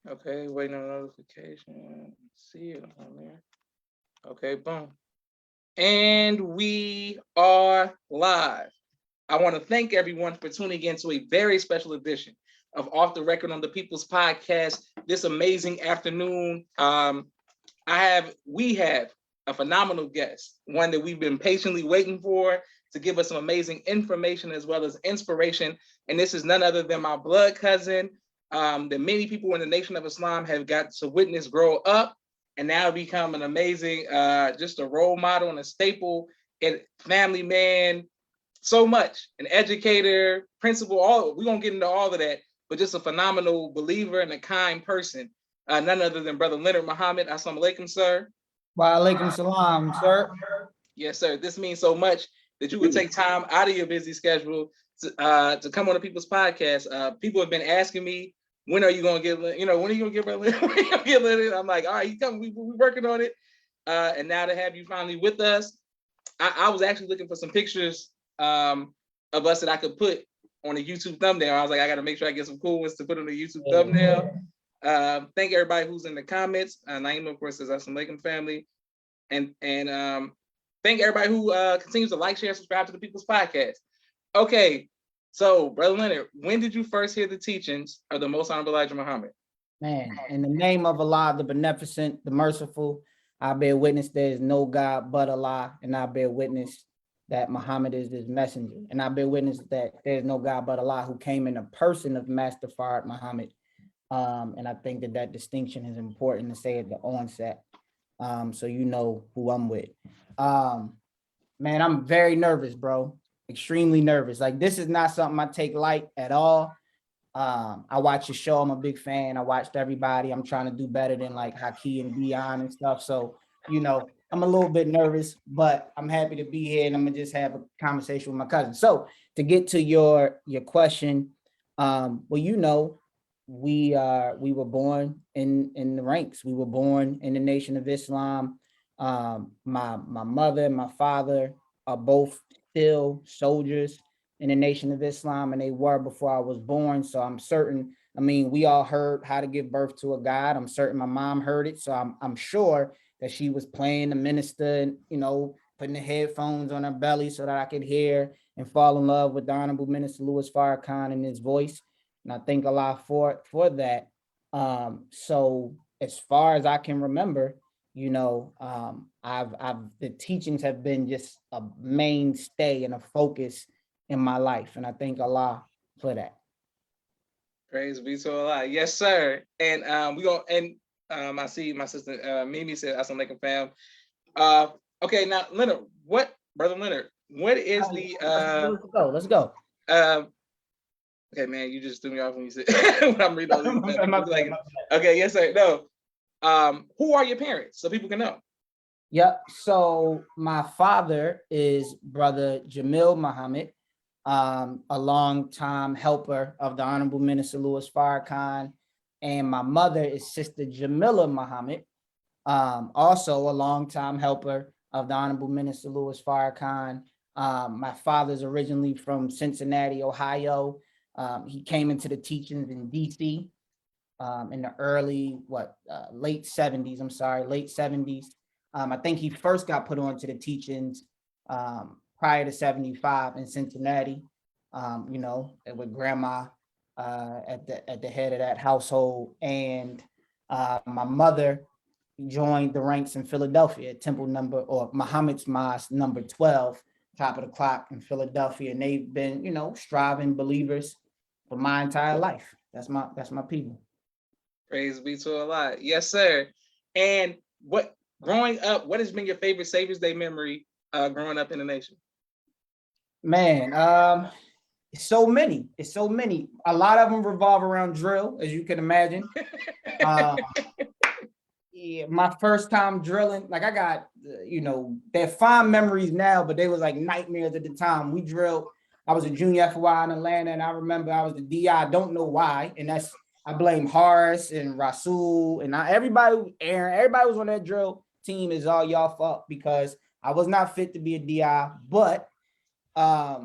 Okay, waiting on notification. See it on there. Okay, boom. And we are live. I want to thank everyone for tuning in to a very special edition of Off the Record on the People's Podcast this amazing afternoon. We have a phenomenal guest, one that we've been patiently waiting for to give us some amazing information as well as inspiration. And this is none other than my blood cousin, that many people in the Nation of Islam have got to witness grow up and now become an amazing, just a role model and a staple and family man, so much, an educator, principal, all we're gonna get into all of that, but just a phenomenal believer and a kind person. None other than Brother Leonard Muhammad. Assalamu alaikum, sir. Wa alaikum salam, sir. Yes, sir. This means so much that you would take time out of your busy schedule to come on the People's Podcast. People have been asking me, when are you gonna get, when are you gonna get Brother Leonard? When are you gonna get Leonard? I'm like, all right, you come, we working on it. And now to have you finally with us, I was actually looking for some pictures of us that I could put on a YouTube thumbnail. I was like, I got to make sure I get some cool ones to put on the YouTube thumbnail. Thank everybody who's in the comments. Naima, of course, says Assalamu alaikum family, and thank everybody who continues to like, share, subscribe to the People's Podcast. Okay, so Brother Leonard, when did you first hear the teachings of the Most Honorable Elijah Muhammad? Man, in the name of Allah, the Beneficent, the Merciful, I bear witness there is no God but Allah, and I bear witness that Muhammad is his messenger. And I bear witness that there's no God but Allah, who came in the person of Master Farrakhan Muhammad. And I think that distinction is important to say at the onset, so you know who I'm with. Man, I'm very nervous, bro. Extremely nervous. Like, this is not something I take light at all. I watch your show. I'm a big fan. I watched everybody. I'm trying to do better than like Haki and Dion and stuff. So, I'm a little bit nervous, but I'm happy to be here, and I'm gonna just have a conversation with my cousin. So to get to your question, well, we were born in the ranks. We were born in the Nation of Islam. My mother and my father are both still soldiers in the Nation of Islam, and they were before I was born. So I'm certain. I mean, we all heard how to give birth to a God. I'm certain my mom heard it. So I'm sure that she was playing the minister and, putting the headphones on her belly so that I could hear and fall in love with the Honorable Minister Louis Farrakhan and his voice. And I thank Allah for that. So as far as I can remember, the teachings have been just a mainstay and a focus in my life. And I thank Allah for that. Praise be to Allah. Yes, sir. And I see my sister Mimi said Assalamu alaikum fam. Okay, now Leonard, Brother Leonard, what is the let's go. Okay, man, you just threw me off when you said when I'm reading all these. Okay, yes, sir. No. Who are your parents so people can know? Yep. So my father is Brother Jamil Muhammad, a long-time helper of the Honorable Minister Louis Farrakhan, and my mother is Sister Jamila Muhammad, also a long-time helper of the Honorable Minister Louis Farrakhan. My father's originally from Cincinnati, Ohio. He came into the teachings in DC in the late 70s. I think he first got put onto the teachings prior to 75 in Cincinnati, with grandma at the head of that household. And my mother joined the ranks in Philadelphia at Temple Muhammad's Mosque number 12, top of the clock in Philadelphia. And they've been, striving believers for my entire life. That's my people. Praise be to Allah. Yes, sir. And growing up, what has been your favorite Savior's Day memory growing up in the nation? Man, it's so many. A lot of them revolve around drill, as you can imagine. Yeah, my first time drilling, like I got, they're fond memories now, but they was like nightmares at the time. We drilled. I was a junior FY in Atlanta, and I remember I was the DI. I don't know why, and I blame Horace and Rasul and Aaron. Everybody was on that drill team. Is all y'all fault because I was not fit to be a DI, but I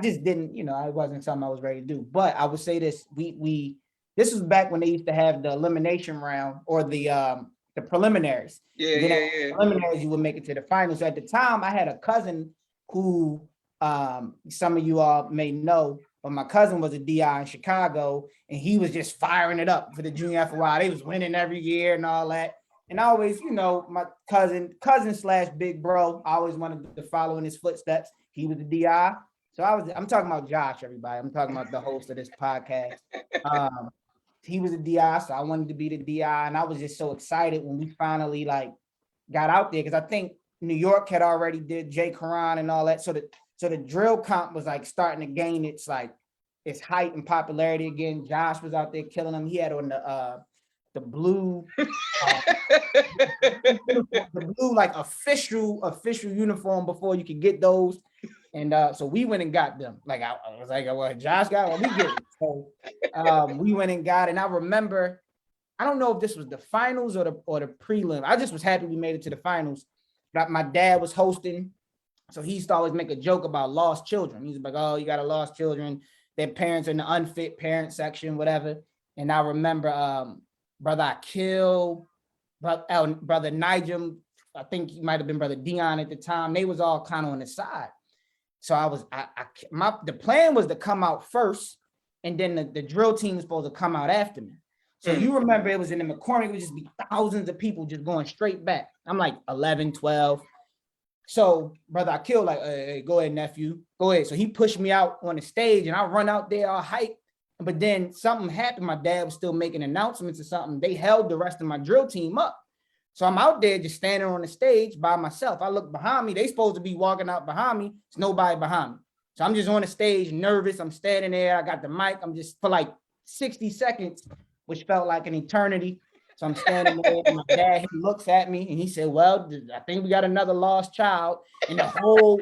just didn't, it wasn't something I was ready to do. But I would say this: this This was back when they used to have the elimination round or the preliminaries. Yeah, then yeah. Preliminaries, you would make it to the finals. So at the time, I had a cousin who some of you all may know, but my cousin was a DI in Chicago, and he was just firing it up for the junior FY. They was winning every year and all that. And I always, my cousin / big bro, I always wanted to follow in his footsteps. He was the DI. So I'm talking about Josh, everybody. I'm talking about the host of this podcast. He was a DI, so I wanted to be the DI. And I was just so excited when we finally got out there, because I think New York had already did Jay Karan and all that. So the drill comp was starting to gain its height and popularity again. Josh was out there killing them. He had on the blue, the blue official uniform before you could get those. And so we went and got them. I was like, well, Josh got one, we get it. So we went and got it. And I remember, I don't know if this was the finals or the prelim. I just was happy we made it to the finals. But my dad was hosting, so he used to always make a joke about lost children. He's like, oh, you got a lost children. Their parents are in the unfit parent section, whatever. And I remember Brother Akil, Brother Nigel, I think he might have been Brother Dion at the time. They was all kind of on the side. So the plan was to come out first, and then the drill team was supposed to come out after me. So you remember it was in the McCormick, it would just be thousands of people just going straight back. I'm like 11, 12. So Brother Akil hey, go ahead, nephew, go ahead. So he pushed me out on the stage, and I run out there all hype. But then something happened. My dad was still making announcements or something. They held the rest of my drill team up. So I'm out there just standing on the stage by myself. I look behind me. They supposed to be walking out behind me. There's nobody behind me. So I'm just on the stage, nervous. I'm standing there. I got the mic. I'm just for 60 seconds, which felt like an eternity. So I'm standing there, and my dad, he looks at me and he said, well, I think we got another lost child. And the whole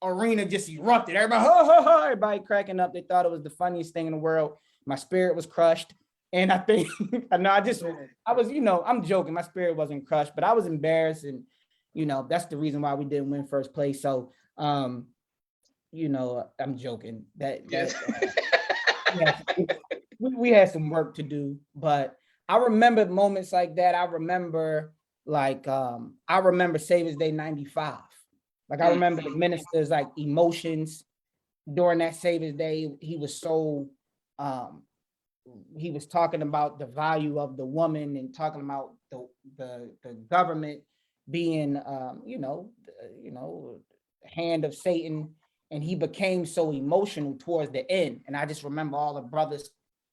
arena just erupted. Everybody, everybody cracking up. They thought it was the funniest thing in the world. My spirit was crushed. And I think, I'm joking. My spirit wasn't crushed, but I was embarrassed. And, that's the reason why we didn't win first place. So, I'm joking. We had some work to do, but I remember moments like that. I remember Savers Day 95. I remember the minister's emotions during that Savers Day. He was so, he was talking about the value of the woman and talking about the government being, the hand of Satan. And he became so emotional towards the end. And I just remember all the brothers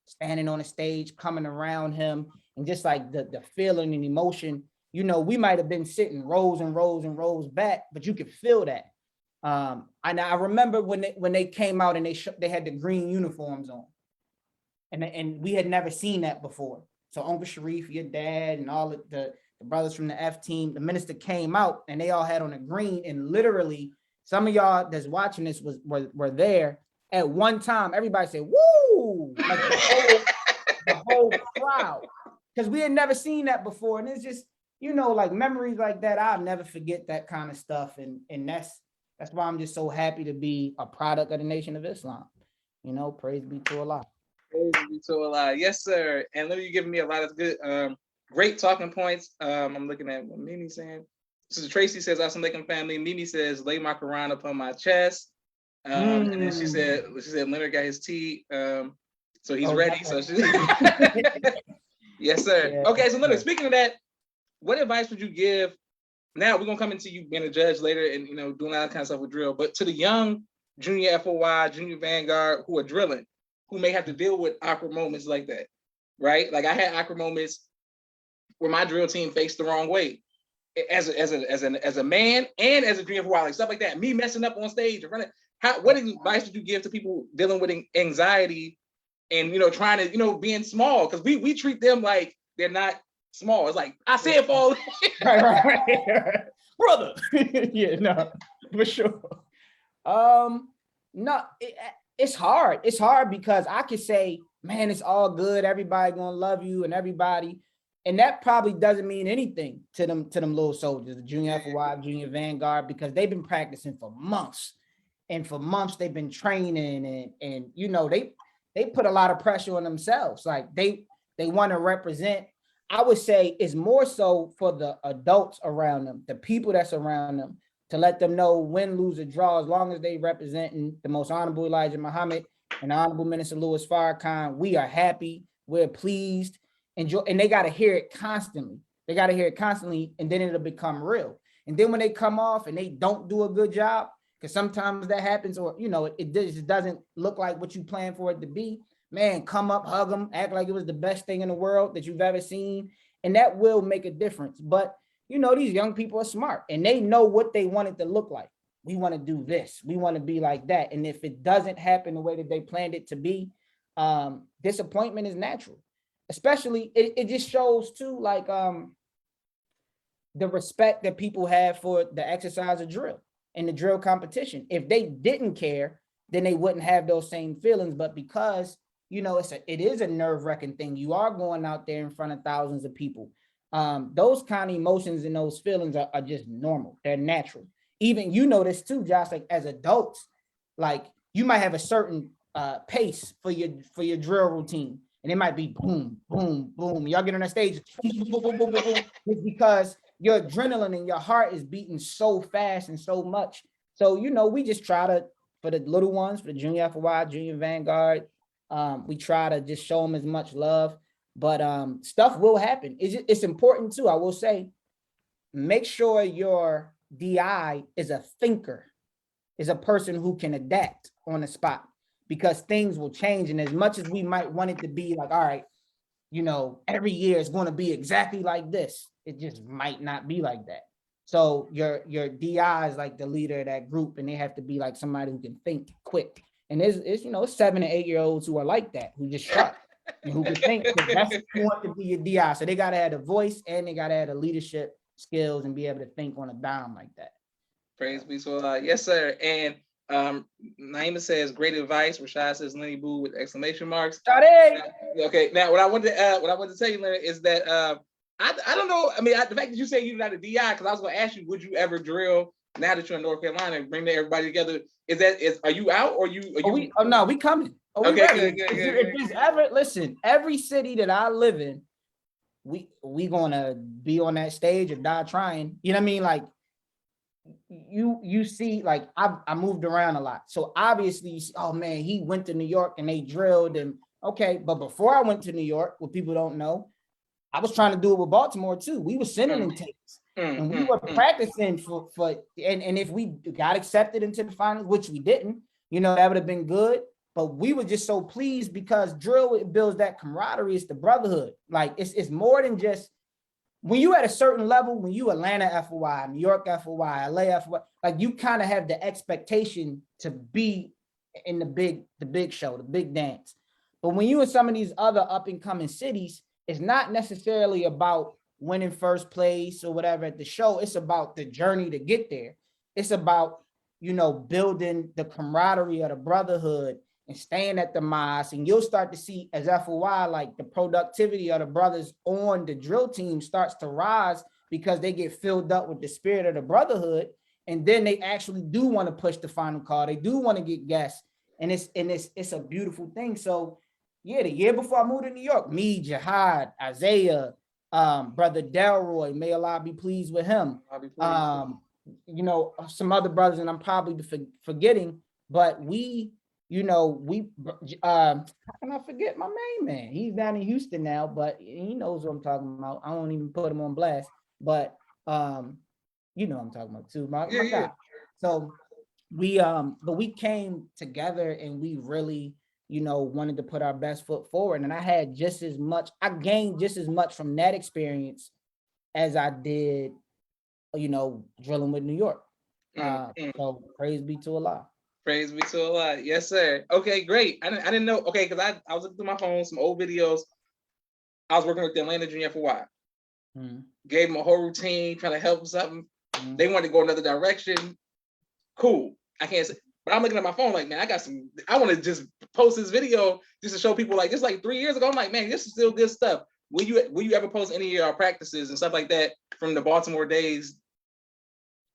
standing on the stage, coming around him, and just the feeling and emotion. We might have been sitting rows and rows and rows back, but you could feel that. And I remember when they came out and they had the green uniforms on, and we had never seen that before. So Uncle Sharif, your dad, and all of the brothers from the F team, the minister came out, and they all had on a green, and literally some of y'all that's watching this were there at one time. Everybody said, "Woo!" The whole crowd, because we had never seen that before, and it's just memories like that. I'll never forget that kind of stuff, and that's why I'm just so happy to be a product of the Nation of Islam. Praise be to Allah. Praise be to Allah. Yes, sir. And let me give me a lot of good, great talking points. I'm looking at what Mimi saying. So Tracy says, "Assalamu alaikum, family." Mimi says, "Lay my Quran upon my chest." And then she said, "Leonard got his tea, so he's ready." So yes, sir. Yeah. Okay, so Leonard, speaking of that, what advice would you give? Now we're gonna come into you being a judge later, and doing all that kind of stuff with drill. But to the young junior FOY, junior Vanguard who are drilling, who may have to deal with awkward moments like that, right? I had awkward moments where my drill team faced the wrong way, as a man and as a junior FOY, stuff like that. Me messing up on stage and running. What advice would you give to people dealing with anxiety and trying to being small? Because we treat them like they're not small. It's like I said, fall right. Brother. Yeah, no, for sure. No, it's hard. It's hard because I could say, man, it's all good. Everybody gonna love you and everybody. And that probably doesn't mean anything to them little soldiers, the junior FOY, junior Vanguard, because they've been practicing for months. And for months they've been training and they they put a lot of pressure on themselves. Like they want to represent. I would say it's more so for the adults around them, the people that's around them, to let them know win, lose, or draw, as long as they representing the most honorable Elijah Muhammad and the honorable Minister Louis Farrakhan, we are happy, we're pleased, enjoy, and they got to hear it constantly. They got to hear it constantly, and then it'll become real. And then when they come off and they don't do a good job, because sometimes that happens, or it just doesn't look like what you planned for it to be, man, come up, hug them, act like it was the best thing in the world that you've ever seen, and that will make a difference. But these young people are smart, and they know what they want it to look like. We want to do this, we want to be like that, and if it doesn't happen the way that they planned it to be, disappointment is natural. Especially, it just shows too, like the respect that people have for the exercise of drill and the drill competition. If they didn't care, then they wouldn't have those same feelings. But because it is a nerve-wracking thing, you are going out there in front of thousands of people. Those kind of emotions and those feelings are just normal. They're natural. Even this too, Josh. Like as adults, like you might have a certain pace for your drill routine, and it might be boom, boom, boom. Y'all get on that stage, boom, boom, boom, boom, boom, boom. It's because your adrenaline and your heart is beating so fast and so much. So we just try to, for the little ones, for the junior FY, junior Vanguard, we try to just show them as much love. But stuff will happen. It's important too, I will say, make sure your DI is a thinker, is a person who can adapt on the spot, because things will change. And as much as we might want it to be like, all right, every year is going to be exactly like this, it just might not be like that. So your DI is like the leader of that group, and they have to be like somebody who can think quick. And it's 7 and 8 year olds who are like that, who just sharp and who can think. That's who you want to be your DI. So they got to have a voice, and they got to have the leadership skills and be able to think on a dime like that. Praise be to Allah. Yes, sir. And Naima says great advice. Rashad says Lenny Boo with exclamation marks. Okay. Now what I wanted to tell you, Leonard, is that I don't know. I mean, the fact that you say you're not a DI, because I was going to ask you, would you ever drill now that you're in North Carolina and bring everybody together? Are you out, or no, we coming. Okay, good. If there's ever, listen, every city that I live in, we gonna be on that stage or die trying. You know what I mean? Like you see, like I moved around a lot, so obviously you see, oh man, he went to New York and they drilled him. Okay, but before I went to New York, what people don't know, I was trying to do it with Baltimore too. We were sending in tapes, and we were practicing for and if we got accepted into the finals, which we didn't, that would have been good. But we were just so pleased because drill, it builds that camaraderie. It's the brotherhood. Like it's more than just when you at a certain level, when you Atlanta FOI, New York FOI, LA FOI, like you kind of have the expectation to be in the big show, the big dance. But when you in some of these other up and coming cities, it's not necessarily about winning first place or whatever at the show. It's about the journey to get there. It's about, building the camaraderie of the brotherhood and staying at the mosque. And you'll start to see as FOI, like the productivity of the brothers on the drill team starts to rise because they get filled up with the spirit of the brotherhood. And then they actually do want to push the final call. They do want to get guests. And it's a beautiful thing. So yeah, the year before I moved to New York, me, Jihad, Isaiah, brother Delroy, may Allah be pleased with him. Some other brothers, and I'm probably forgetting, but we how can I forget my main man? He's down in Houston now, but he knows what I'm talking about. I don't even put him on blast, but I'm talking about too, my guy. So we came together and we really, wanted to put our best foot forward. And I gained just as much from that experience as I did, drilling with New York. So praise be to Allah. Praise be to Allah. Yes, sir. Okay, great. I didn't know. Okay, because I was looking through my phone, some old videos. I was working with the Atlanta Junior FY. Gave them a whole routine, trying to help them something. They wanted to go another direction. Cool. I can't say, but I'm looking at my phone like, man, I want to just post this video just to show people like this, like 3 years ago. I'm like, man, this is still good stuff. Will you ever post any of our practices and stuff like that from the Baltimore days?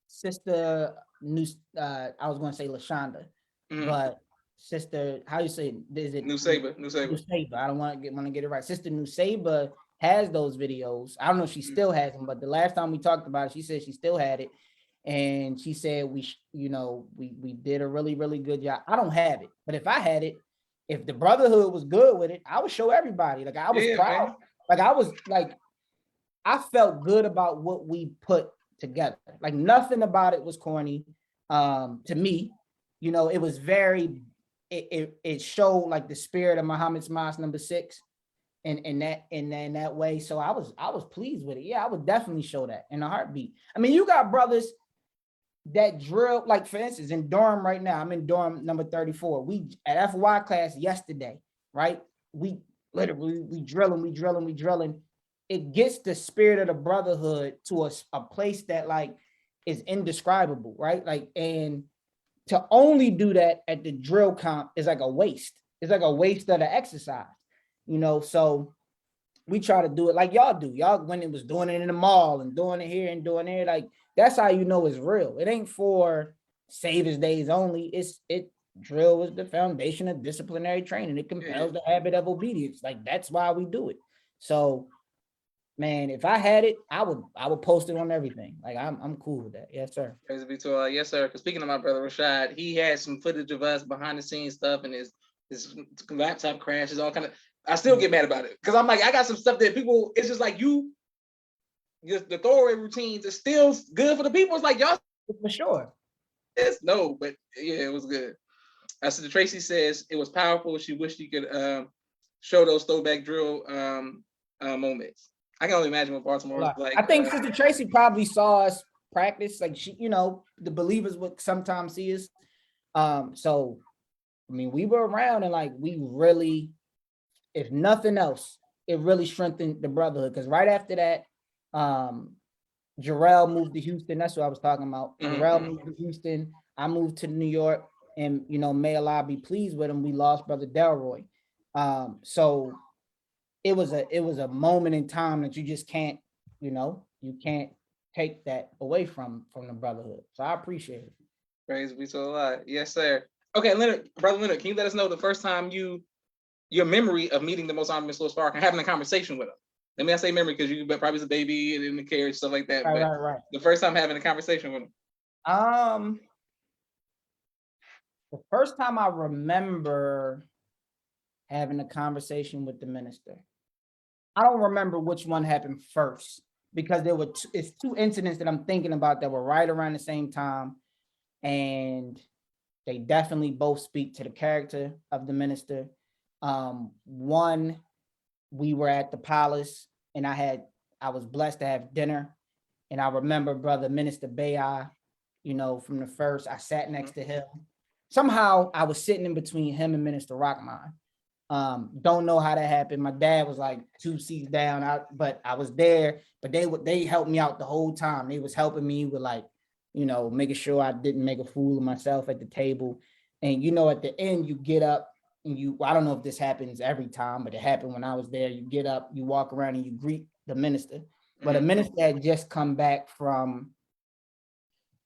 Sister I was going to say LaShonda, but Sister, how you say it? Is it Nuseba. Nuseba? I don't want to get it right. Sister Nuseba has those videos. I don't know if she still has them, but the last time we talked about it, she said she still had it, and she said we did a really, really good job. I don't have it, but if I had it, if the brotherhood was good with it, I would show everybody. Like I was proud. Man. Like I was like, I felt good about what we put together. Like nothing about it was corny. To me, it was very. It showed like the spirit of Muhammad's Mosque number 6 in that way. So I was pleased with it. Yeah, I would definitely show that in a heartbeat. I mean, you got brothers that drill, like for instance, in dorm right now, I'm in dorm number 34. We at FY class yesterday, right? We literally we drilling. It gets the spirit of the brotherhood to a place that like is indescribable, right? Like, and to only do that at the drill comp is like a waste. It's like a waste of the exercise, so we try to do it like y'all do. Y'all, when it was doing it in the mall and doing it here and doing it, like that's how it's real. It ain't for Savers Days only. Drill is the foundation of disciplinary training. It compels the habit of obedience. Like that's why we do it. So man, if I had it, I would post it on everything. Like I'm cool with that. Yes, sir. Praise be to Allah. Yes, sir. Because speaking of my brother Rashad, he had some footage of us behind the scenes stuff, and his laptop crashes, all kind of. I still get mad about it because I'm like, I got some stuff that people. It's just like just the throwaway routines is still good for the people. It's like y'all for sure. Yes, no, but yeah, it was good. Sister Tracy says it was powerful. She wished you could show those throwback drill moments. I can only imagine what Baltimore was like. I think Sister Tracy probably saw us practice. Like she, the believers would sometimes see us. So, I mean, we were around and like we really, if nothing else, it really strengthened the brotherhood. Because right after that, Jarrell moved to Houston. That's what I was talking about. Mm-hmm. Jarrell moved to Houston. I moved to New York, and may Allah be pleased with him. We lost Brother Delroy. So. It was a moment in time that you just can't, you can't take that away from the brotherhood. So I appreciate it. Praise be to Allah. Yes, sir. Okay, Brother Leonard, can you let us know the first time your memory of meeting the Most Honorable Mr. Spark and having a conversation with him? Let me not say memory because you probably was a baby and in the carriage, stuff like that. Right. The first time having a conversation with him. The first time I remember having a conversation with the minister. I don't remember which one happened first because it's 2 incidents that I'm thinking about that were right around the same time. And they definitely both speak to the character of the minister. One, we were at the palace and I was blessed to have dinner. And I remember Brother Minister Bayah, from the first, I sat next to him. Somehow I was sitting in between him and Minister Rahman. Don't know how that happened. My dad was like 2 seats down, but I was there. But they helped me out the whole time. They was helping me with like, making sure I didn't make a fool of myself at the table. And at the end, you get up and I don't know if this happens every time, but it happened when I was there. You get up, you walk around and you greet the minister. But the minister had just come back from,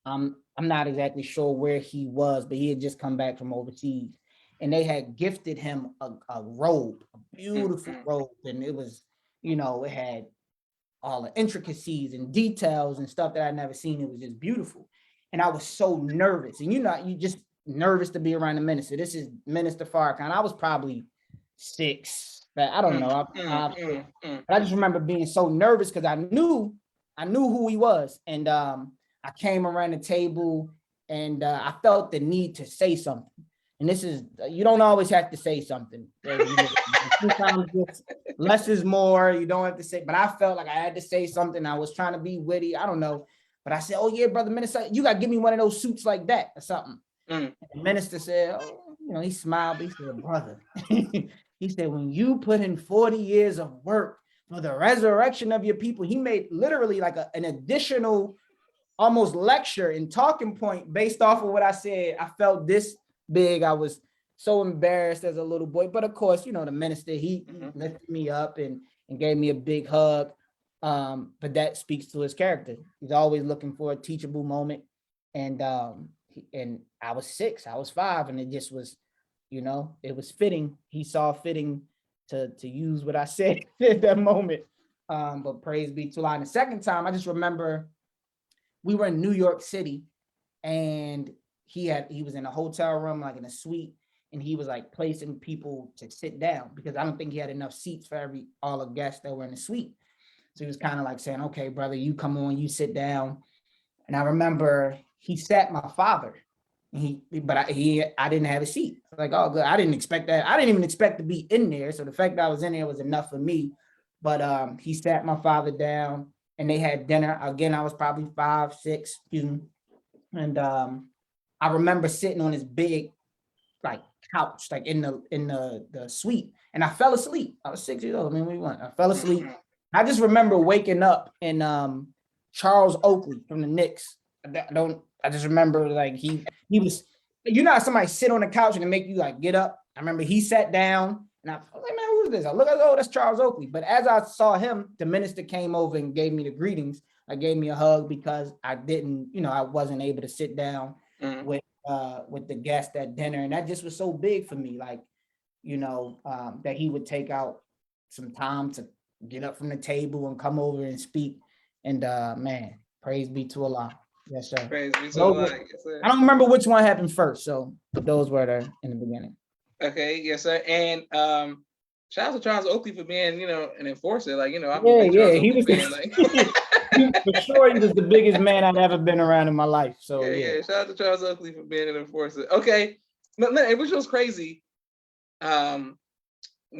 I'm not exactly sure where he was, but he had just come back from overseas. And they had gifted him a robe, a beautiful robe. And it was, it had all the intricacies and details and stuff that I'd never seen. It was just beautiful. And I was so nervous. And you just nervous to be around the minister. This is Minister Farrakhan. I was probably 6, but I don't know. But I just remember being so nervous because I knew who he was. And I came around the table and I felt the need to say something. And this is, you don't always have to say something. Sometimes less is more. You don't have to say, but I felt like I had to say something. I was trying to be witty. I don't know. But I said, oh yeah, Brother Minister, you got to give me one of those suits like that or something. And the minister said, oh, he smiled. He said, brother, he said, when you put in 40 years of work for the resurrection of your people, he made literally like an additional almost lecture and talking point based off of what I said. I felt this big. I was so embarrassed as a little boy, but of course, the minister, he lifted me up and gave me a big hug. But that speaks to his character. He's always looking for a teachable moment. And I was 6, I was 5, and it just was you know, it was fitting. He saw fitting to use what I said at that moment. But praise be to Allah. And the second time, I just remember we were in New York City, and he was in a hotel room, like in a suite, and he was like placing people to sit down because I don't think he had enough seats for all the guests that were in the suite. So he was kind of like saying, okay, brother, you come on, you sit down. And I remember he sat my father. I didn't have a seat. Like, oh, good. I didn't expect that. I didn't even expect to be in there. So the fact that I was in there was enough for me. But he sat my father down, and they had dinner. Again, I was probably 5, 6, excuse me. And I remember sitting on this big like couch, like in the suite, and I fell asleep. I was 6 years old. I mean, what do you want? I fell asleep. I just remember waking up in Charles Oakley from the Knicks. I just remember like he was, you know how somebody sit on the couch and they make you like get up. I remember he sat down, and I was like, man, who's this? I look, oh, that's Charles Oakley. But as I saw him, the minister came over and gave me the greetings. I gave me a hug because I didn't, you know, I wasn't able to sit down with the guest at dinner. And that just was so big for me, like, you know, that he would take out some time to get up from the table and come over and speak. And man, praise be to Allah. Yes, sir. Praise be to Allah. Yes, sir. I don't remember which one happened first, so those were there in the beginning. Okay, yes, sir. And shout out to Charles Oakley for being, you know, an enforcer. Like, you know, I'm he was for sure he was the biggest man I've ever been around in my life. So yeah. Shout out to Charles Oakley for being an enforcer. Okay, which was crazy. One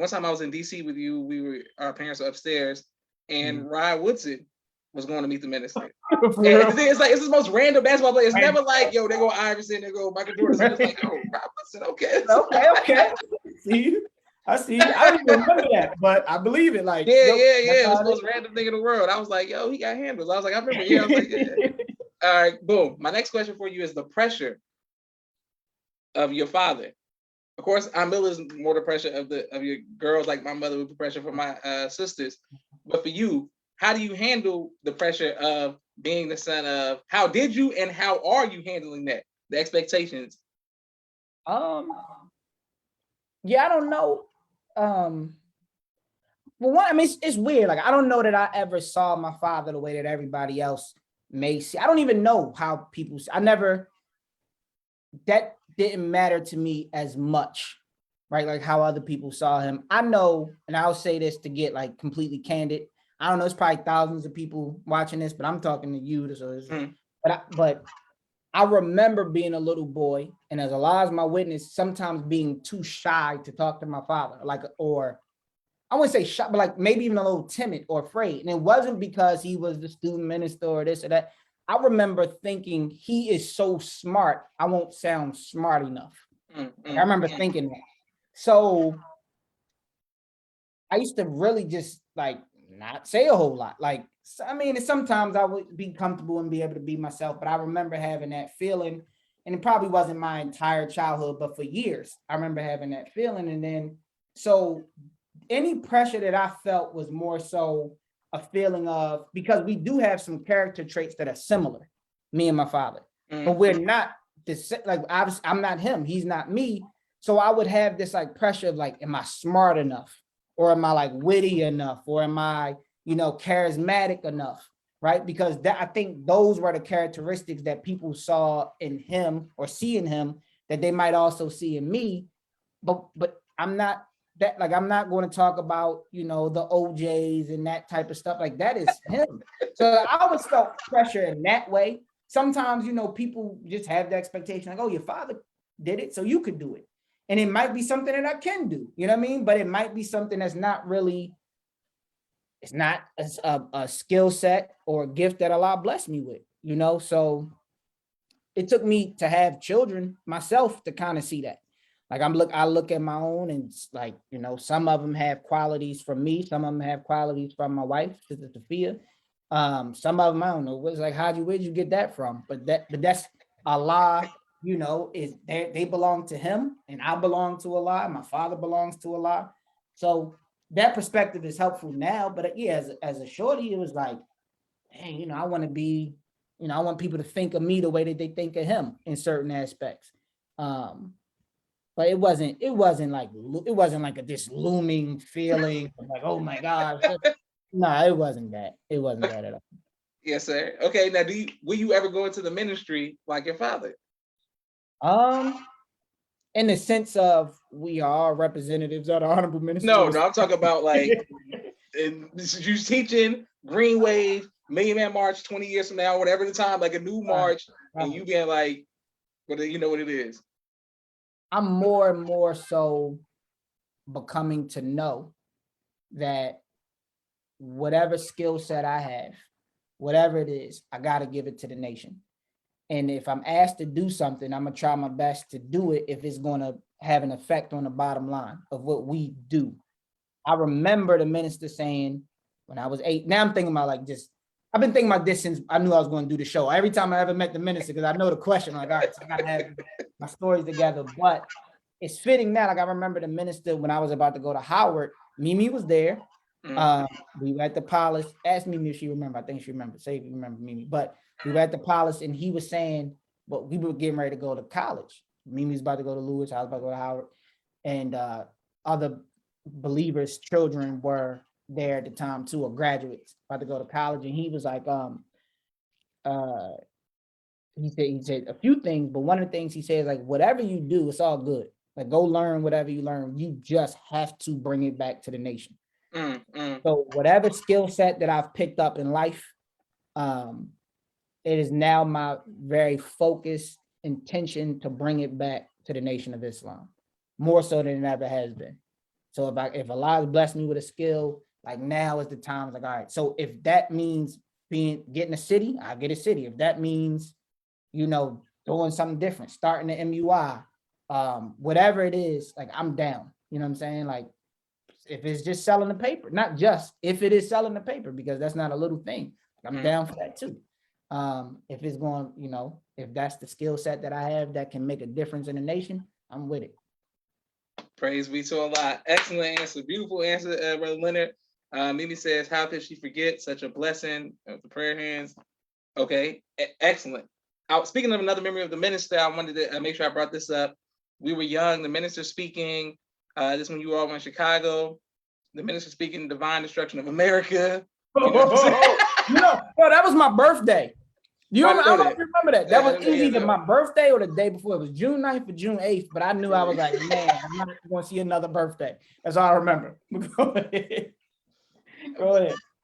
time I was in DC with you. Our parents were upstairs, and Rod Woodson was going to meet the minister. And the thing is, like, it's the most random basketball player. It's never like, yo, they go Iverson, they go Michael Jordan. It's like, oh, Rod Woodson, okay. Okay. I see. I don't even remember that, but I believe it. Like, yeah. It was the most random thing in the world. I was like, yo, he got handles. I was like, I remember. Yeah, I was like, yeah. All right, boom. My next question for you is the pressure of your father. Of course, Amil is more the pressure of your girls, like my mother with the pressure for my sisters. But for you, how do you handle the pressure of being the son of? How did you and how are you handling that? The expectations. Yeah, I don't know. Well, one, I mean, it's weird. Like, I don't know that I ever saw my father the way that everybody else may see. I don't even know how people see. That didn't matter to me as much, right? Like how other people saw him. I know, and I'll say this to get like completely candid. I don't know, it's probably thousands of people watching this, but I'm talking to you. So but I remember being a little boy, and as Allah is my witness, sometimes being too shy to talk to my father, like, or I wouldn't say shy, but like maybe even a little timid or afraid. And it wasn't because he was the student minister or this or that. I remember thinking he is so smart, I won't sound smart enough. I remember thinking that. So I used to really just like not say a whole lot. Like, I mean, sometimes I would be comfortable and be able to be myself, but I remember having that feeling, and it probably wasn't my entire childhood, but for years, I remember having that feeling. And then, so any pressure that I felt was more so a feeling of, because we do have some character traits that are similar, me and my father, but we're not this, like, I'm not him, he's not me. So I would have this like pressure of like, am I smart enough? Or am I like witty enough? Or am I, you know, charismatic enough? Right? Because I think those were the characteristics that people saw in him or see in him that they might also see in me. But I'm not that, like, I'm not going to talk about, you know, the OJs and that type of stuff. Like, that is him. So I always felt pressure in that way. Sometimes, you know, people just have the expectation like, oh, your father did it, so you could do it. And it might be something that I can do, you know what I mean? But it might be something that's not really, it's not a skill set or a gift that Allah blessed me with, you know? So it took me to have children myself to kind of see that. Like I look at my own, and it's like, you know, some of them have qualities from me. Some of them have qualities from my wife, Sister Sophia. Some of them, I don't know, what's like, where'd you get that from? But that's Allah. You know, is they belong to him, and I belong to Allah. My father belongs to Allah. So that perspective is helpful now. But yeah, as a shorty, it was like, hey, you know, I want to be, you know, I want people to think of me the way that they think of him in certain aspects. But but it wasn't like this looming feeling of like, oh my gosh. No, it wasn't that. It wasn't that at all. Yes, sir. Okay, now will you ever go into the ministry like your father? In the sense of we are all representatives of the honorable minister. No, I'm talking about like and you teaching Green Wave, Million Man March 20 years from now, whatever the time, like a new march, and you being like, but you know what it is. I'm more and more so becoming to know that whatever skill set I have, whatever it is, I got to give it to the nation. And if I'm asked to do something, I'm going to try my best to do it if it's going to have an effect on the bottom line of what we do. I remember the minister saying when I was 8, now I'm thinking about like just, I've been thinking about this since I knew I was going to do the show. Every time I ever met the minister, because I know the question, I'm like, all right, so I got to have my stories together. But it's fitting now. Like I remember the minister when I was about to go to Howard, Mimi was there. We were at the Palace. Ask Mimi if she remember. I think she remembered. Say if you remember Mimi. But we were at the Palace and he was saying, but we were getting ready to go to college. Mimi's about to go to Lewis. I was about to go to Howard. And other believers' children were there at the time too, or graduates about to go to college. And he was like, he said a few things, but one of the things he said is like, whatever you do, it's all good. Like go learn whatever you learn. You just have to bring it back to the nation. So whatever skill set that I've picked up in life, it is now my very focused intention to bring it back to the Nation of Islam, more so than it ever has been. So if Allah has blessed me with a skill, like now is the time. It's like, all right. So if that means getting a city, I'll get a city. If that means, doing something different, starting the MUI, whatever it is, like I'm down. You know what I'm saying? Like if it's just selling the paper, not just if it is selling the paper, because that's not a little thing. I'm down for that too. If it's going, if that's the skill set that I have that can make a difference in the nation, I'm with it. Praise be to Allah. Excellent answer. Beautiful answer, Brother Leonard. Mimi says, how could she forget such a blessing of the prayer hands? Okay, excellent. Speaking of another memory of the minister, I wanted to make sure I brought this up. We were young, the minister speaking, this when you were all in Chicago, the minister speaking divine destruction of America. That was my birthday. I don't know if you remember that. That was either my birthday or the day before. It was June 9th or June 8th, but I knew I was like, man, I'm not going to see another birthday. That's all I remember. Go ahead.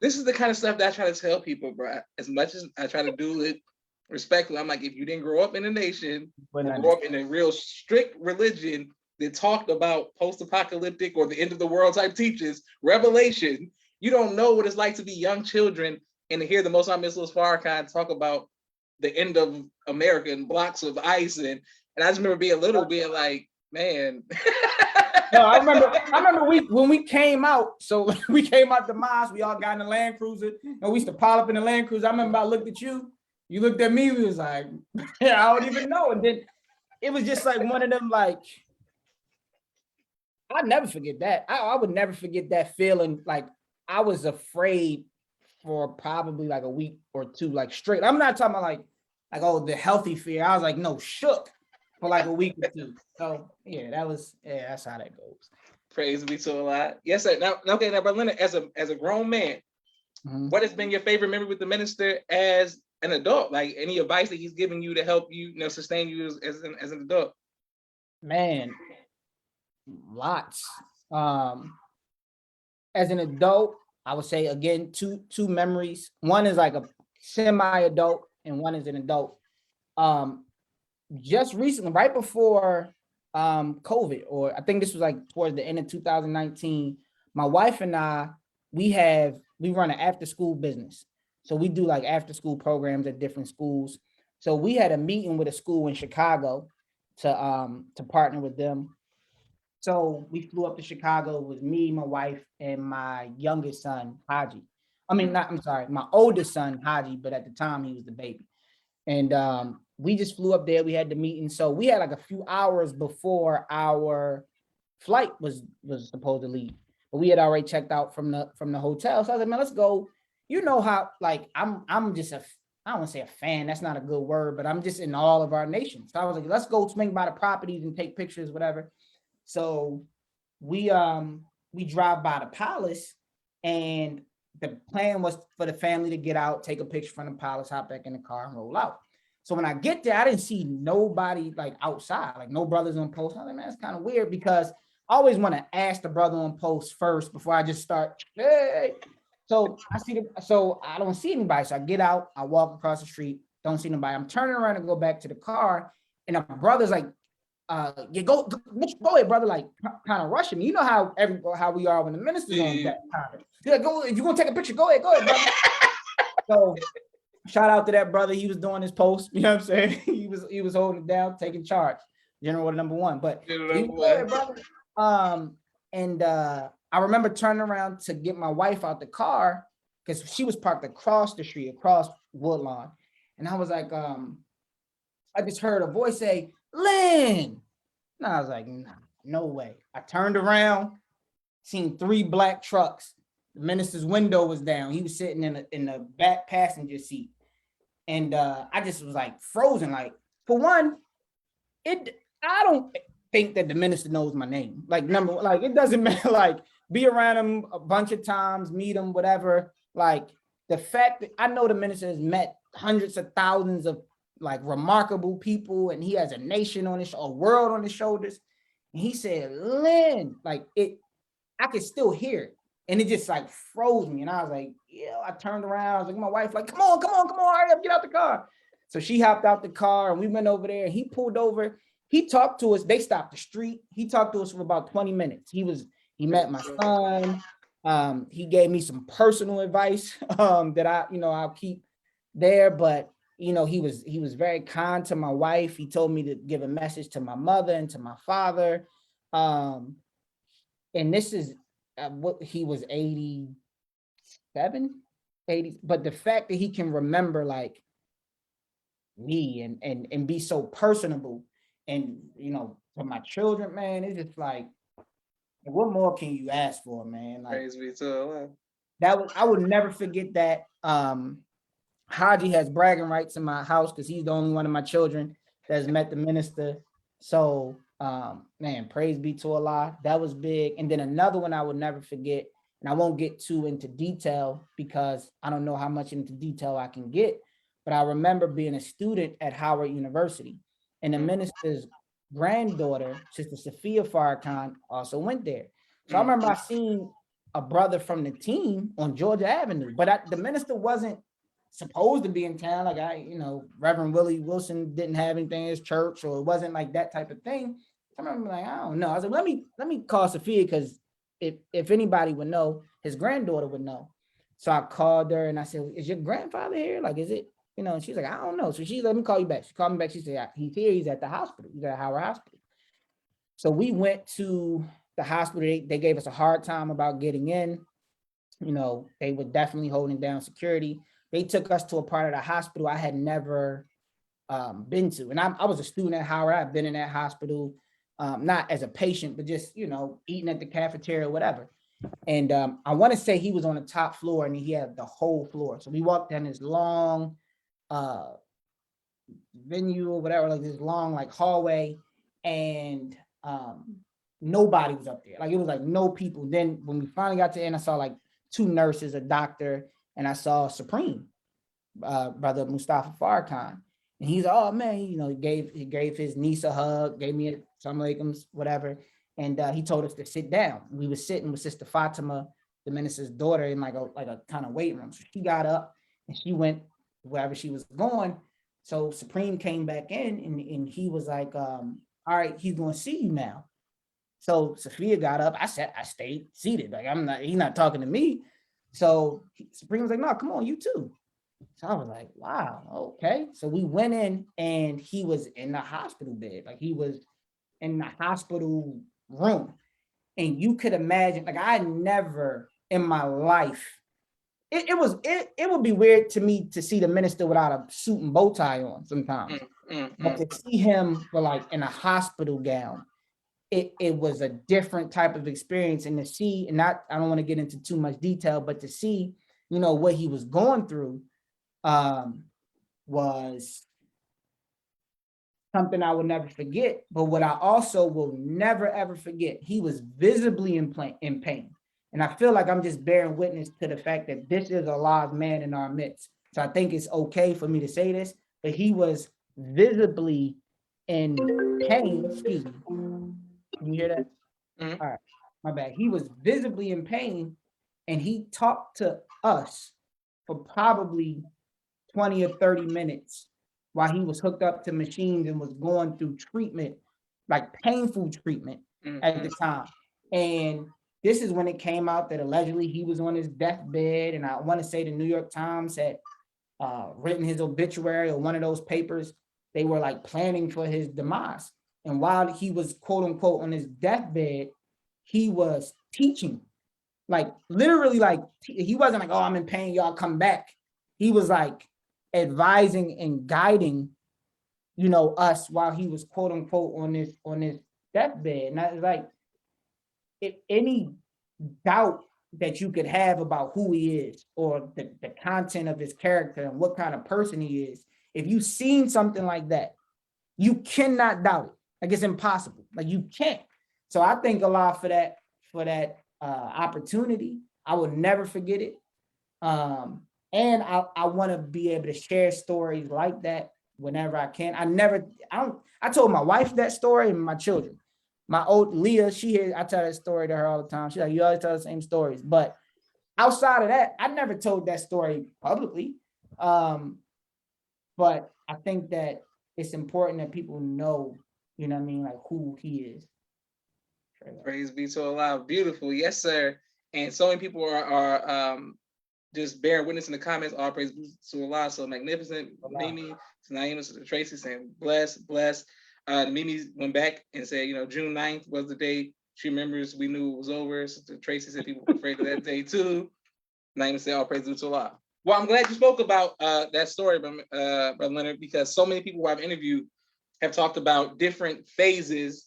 This is the kind of stuff that I try to tell people, bro. As much as I try to do it respectfully, I'm like, if you didn't grow up in a nation, or grow up in a real strict religion that talked about post-apocalyptic or the end of the world type teachings, revelation, you don't know what it's like to be young children and to hear the Most High Mr. Farrakhan talk about the end of America and blocks of ice. And I just remember being little, being like, man. No, I remember when we came out, so we came out the mosque, we all got in the Land Cruiser, and we used to pile up in the Land Cruiser. I remember I looked at you, you looked at me, we was like, yeah, I don't even know. And then it was just like one of them, like, I'll never forget that. I would never forget that feeling. Like I was afraid for probably like a week or two, like straight. I'm not talking about like, oh, the healthy fear. I was like, no, shook for like a week or two. So yeah, that's how that goes. Praise be to Allah. Yes, sir. Now, Brother Leonard, as a grown man, what has been your favorite memory with the minister as an adult? Like any advice that he's giving you to help you, sustain you as an adult? Man, lots. As an adult, I would say again, two memories. One is like a semi-adult and one is an adult. Just recently, right before COVID, or I think this was like towards the end of 2019, my wife and I, we run an after school business. So we do like after school programs at different schools. So we had a meeting with a school in Chicago to partner with them. So we flew up to Chicago with me, my wife, and my youngest son, Haji. My oldest son, Haji, but at the time he was the baby. And we just flew up there. We had the meeting. So we had like a few hours before our flight was supposed to leave. But we had already checked out from the hotel. So I was like, man, let's go. You know how like I'm just I don't want to say a fan, that's not a good word, but I'm just in all of our nations. So I was like, let's go swing by the properties and take pictures, whatever. So we drive by the palace, and the plan was for the family to get out, take a picture from the palace, hop back in the car and roll out. So when I get there, I didn't see nobody like outside, like no brothers on post. I was like, man, that's kind of weird, because I always want to ask the brother on post first before I just start. Hey. So I don't see anybody. So I get out, I walk across the street, don't see nobody. I'm turning around to go back to the car, and a brother's like, you go ahead, brother, like kind of rushing me. You know how we are when the minister's on that time. He's like, go, if you're gonna take a picture, go ahead, brother. So shout out to that brother. He was doing his post, you know what I'm saying? He was holding it down, taking charge. General order number 1. But he was good, brother. I remember turning around to get my wife out the car, because she was parked across the street, across Woodlawn. And I was like, I just heard a voice say, Lynn. And I was like, nah, no way. I turned around, seen 3 black trucks. The minister's window was down. He was sitting in the back passenger seat. And I just was like frozen. Like, for one, I don't think that the minister knows my name. Like, number one, like, it doesn't matter. Like, be around him a bunch of times, meet him, whatever. Like, the fact that I know the minister has met hundreds of thousands of like remarkable people, and he has a nation on a world on his shoulders. And he said, Lynn, like I could still hear it. And it just like froze me. And I was like, yeah, I turned around. I was like, my wife, like, come on, hurry up, get out the car. So she hopped out the car, and we went over there, and he pulled over. He talked to us. They stopped the street. He talked to us for about 20 minutes. He met my son. He gave me some personal advice that I'll keep there. But he was very kind to my wife. He told me to give a message to my mother and to my father. And this is what he was 87, 80. But the fact that he can remember like me and be so personable, and for my children, man, it's just like, what more can you ask for, man? Like, praise be to Allah. I would never forget that. Haji has bragging rights in my house because he's the only one of my children that's met the minister. So, man, praise be to Allah. That was big. And then another one I would never forget, and I won't get too into detail because I don't know how much into detail I can get, but I remember being a student at Howard University, and the minister's granddaughter, Sister Sophia Farrakhan, also went there. So I remember I seen a brother from the team on Georgia Avenue, but the minister wasn't supposed to be in town. Like Reverend Willie Wilson didn't have anything in his church, or it wasn't like that type of thing. I remember like, I don't know. I was like, let me call Sophia, because if anybody would know, his granddaughter would know. So I called her and I said, is your grandfather here? Like, is it, and she's like, I don't know. So she let me call you back. She called me back. She said, he's here. He's at the hospital. He's at Howard Hospital. So we went to the hospital. They gave us a hard time about getting in. They were definitely holding down security. They took us to a part of the hospital I had never been to. And I was a student at Howard. I've been in that hospital, not as a patient, but just, eating at the cafeteria or whatever. And I want to say he was on the top floor, and he had the whole floor. So we walked down this long venue or whatever, like this long like hallway, and nobody was up there. Like, it was like no people. Then when we finally got to the end, I saw like 2 nurses, a doctor, and I saw Supreme, brother Mustafa Farrakhan. And he's, oh man, he gave his niece a hug, gave me some alaikums, whatever. And he told us to sit down. We were sitting with Sister Fatima, the minister's daughter, in like a kind of waiting room. So she got up and she went wherever she was going. So Supreme came back in, and he was like, all right, he's going to see you now. So Sophia got up. I stayed seated. Like, he's not talking to me. So Supreme was like, no, come on, you too. So I was like, wow, okay. So we went in, and he was in the hospital bed. Like, he was in the hospital room. And you could imagine, like, I never in my life, it would be weird to me to see the minister without a suit and bow tie on sometimes. But to see him like in a hospital gown, it was a different type of experience. And to see, and I don't want to get into too much detail, but to see, what he was going through, was something I will never forget. But what I also will never, ever forget, he was visibly in pain. And I feel like I'm just bearing witness to the fact that this is a live man in our midst. So I think it's okay for me to say this, but he was visibly in pain. Excuse me. Can you hear that? Mm-hmm. All right, my bad. He was visibly in pain, and he talked to us for probably 20 or 30 minutes while he was hooked up to machines and was going through treatment, like painful treatment at the time. And this is when it came out that allegedly he was on his deathbed. And I want to say the New York Times had written his obituary, or one of those papers. They were like planning for his demise. And while he was quote unquote on his deathbed, he was teaching, like literally, like he wasn't like, oh, I'm in pain, y'all come back. He was like advising and guiding, you know, us while he was quote unquote on this deathbed. And I was like, if any doubt that you could have about who he is, or the content of his character and what kind of person he is, if you've seen something like that, you cannot doubt it. Like, it's impossible. Like, you can't. So I thank Allah for that opportunity. I will never forget it. And I want to be able to share stories like that whenever I can. I told my wife that story and my children. My old Leah, I tell that story to her all the time. She's like, you always tell the same stories. But outside of that, I never told that story publicly. But I think that it's important that people know, you know what I mean, like who he is. Praise be to Allah. Beautiful. Yes, sir. And so many people are just bearing witness in the comments. All praise to Allah. So magnificent. Mimi, to Naima, to Tracy saying bless. Mimi went back and said, June 9th was the day she remembers. We knew it was over. So Tracy said people were afraid of that day too. Naima said all praise to Allah. Well, I'm glad you spoke about that story, Brother Leonard, because so many people who I've interviewed have talked about different phases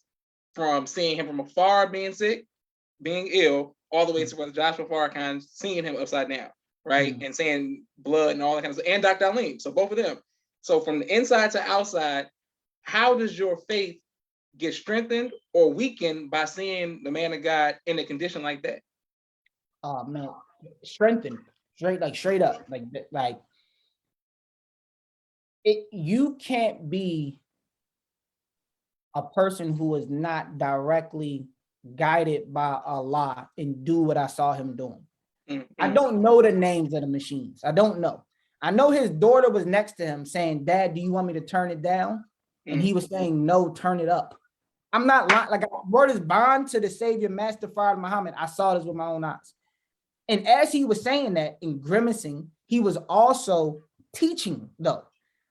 from seeing him from afar, being sick, being ill, all the way to Brother Joshua Farrakhan, seeing him upside down, right? And saying blood and all that kind of stuff, and Dr. Aleem, so both of them. So from the inside to outside, how does your faith get strengthened or weakened by seeing the man of God in a condition like that? Oh man, strengthened, straight up, like it. You can't be a person who is not directly guided by Allah and do what I saw him doing. Mm-hmm. I don't know the names of the machines. I don't know. I know his daughter was next to him saying, Dad, do you want me to turn it down? And he was saying, no, turn it up. I'm not lying. Like, I wrote his bond to the Savior, Master Farrakhan Muhammad. I saw this with my own eyes. And as he was saying that and grimacing, he was also teaching, though.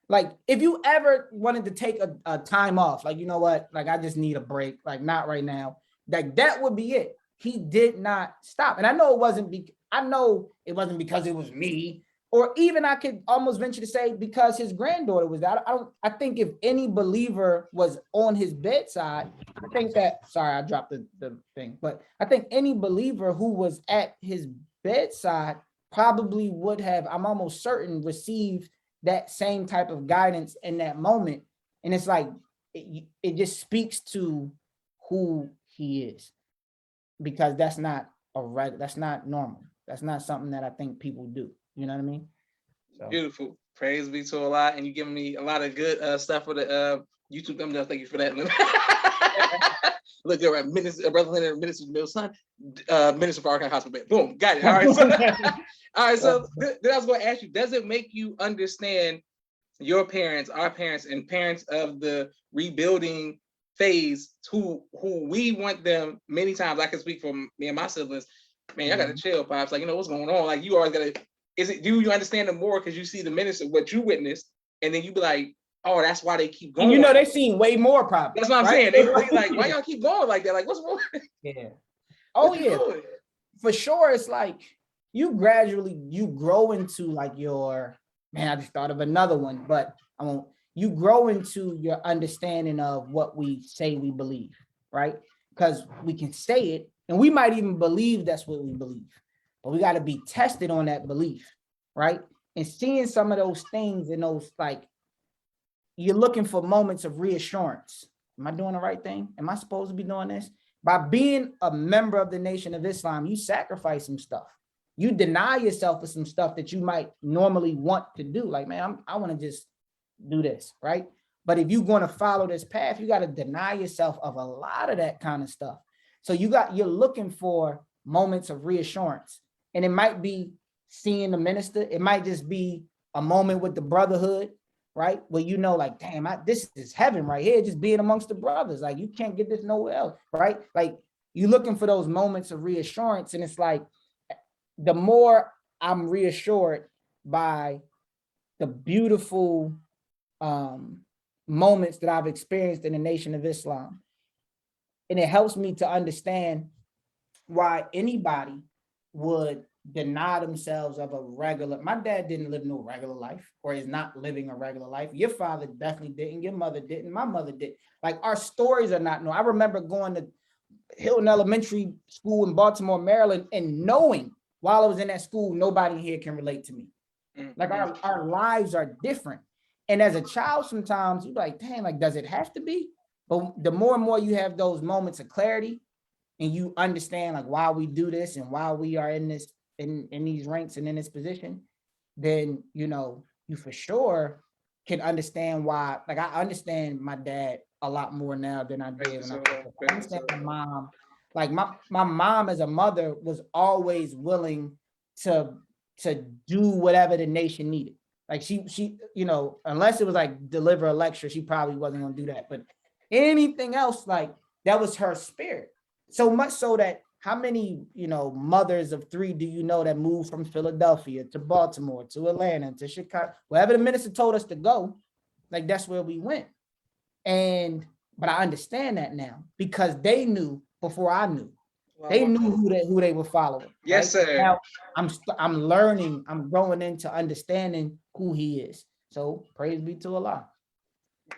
Like, if you ever wanted to take a time off, like, you know what, like, I just need a break, like, not right now, like, that would be it. He did not stop. And I know it wasn't because it was me, or even I could almost venture to say because his granddaughter was there. I think if any believer was on his bedside, I think that, sorry, I dropped the thing, but I think any believer who was at his bedside probably would have, I'm almost certain, received that same type of guidance in that moment. And it's like, it just speaks to who he is, because that's not that's not normal. That's not something that I think people do. You know what I mean? So. Beautiful. Praise be to Allah. And you're giving me a lot of good stuff for the YouTube thumbs up. Thank you for that. Look, you're right. Brother Leonard, Minister Jamil's son, Minister Farrakhan Hospital Bed. Boom, got it. All right. So, all right. So then I was going to ask you, does it make you understand your parents, our parents, and parents of the rebuilding phase who we want them many times? I can speak for me and my siblings. Man, y'all got to chill, Pops. Like, what's going on? Like, you always got to, do you understand them more because you see the minister, what you witnessed, and then you be like, oh, that's why they keep going. And they seen way more problems. That's what I'm saying. They like, why y'all keep going like that? Like, what's wrong? Yeah. Oh, yeah. For sure. It's like you grow into like I just thought of another one, but I won't. You grow into your understanding of what we say we believe, right? Because we can say it, and we might even believe that's what we believe, but we got to be tested on that belief, right? and seeing some of those things and those, like, you're looking for moments of reassurance. Am I doing the right thing? Am I supposed to be doing this? By being a member of the Nation of Islam, you sacrifice some stuff. You deny yourself of some stuff that you might normally want to do. Like, man, I want to just do this, right? But if you're going to follow this path, you got to deny yourself of a lot of that kind of stuff. So you're looking for moments of reassurance. And it might be seeing the minister. It might just be a moment with the brotherhood, right? Where you know, like, damn, this is heaven right here, just being amongst the brothers. Like, you can't get this nowhere else, right? Like, you're looking for those moments of reassurance. And it's like, the more I'm reassured by the beautiful moments that I've experienced in the Nation of Islam, and it helps me to understand why anybody would deny themselves of a regular. My dad didn't live no regular life, or is not living a regular life. Your father definitely didn't. Your mother didn't. My mother did. Like, our stories are not known. I remember going to Hilton Elementary School in Baltimore, Maryland, and knowing while I was in that school, nobody here can relate to me. Like, our lives are different. And as a child, sometimes you're like, damn, like, does it have to be? But the more and more you have those moments of clarity, and you understand, like, why we do this and why we are in this, in these ranks and in this position, then, you know, you for sure can understand why. Like, I understand my dad a lot more now than I did when I understand my mom. Like, my mom as a mother was always willing to do whatever the nation needed. Like, she, you know, unless it was like deliver a lecture, she probably wasn't gonna do that. But anything else, like, that was her spirit. So much so that, how many, you know, mothers of three do you know that moved from Philadelphia to Baltimore to Atlanta to Chicago, wherever the minister told us to go, like, that's where we went. But I understand that now, because they knew before I knew. They knew who they were following. Yes, right? sir. Now I'm learning, I'm growing into understanding who he is. So praise be to Allah.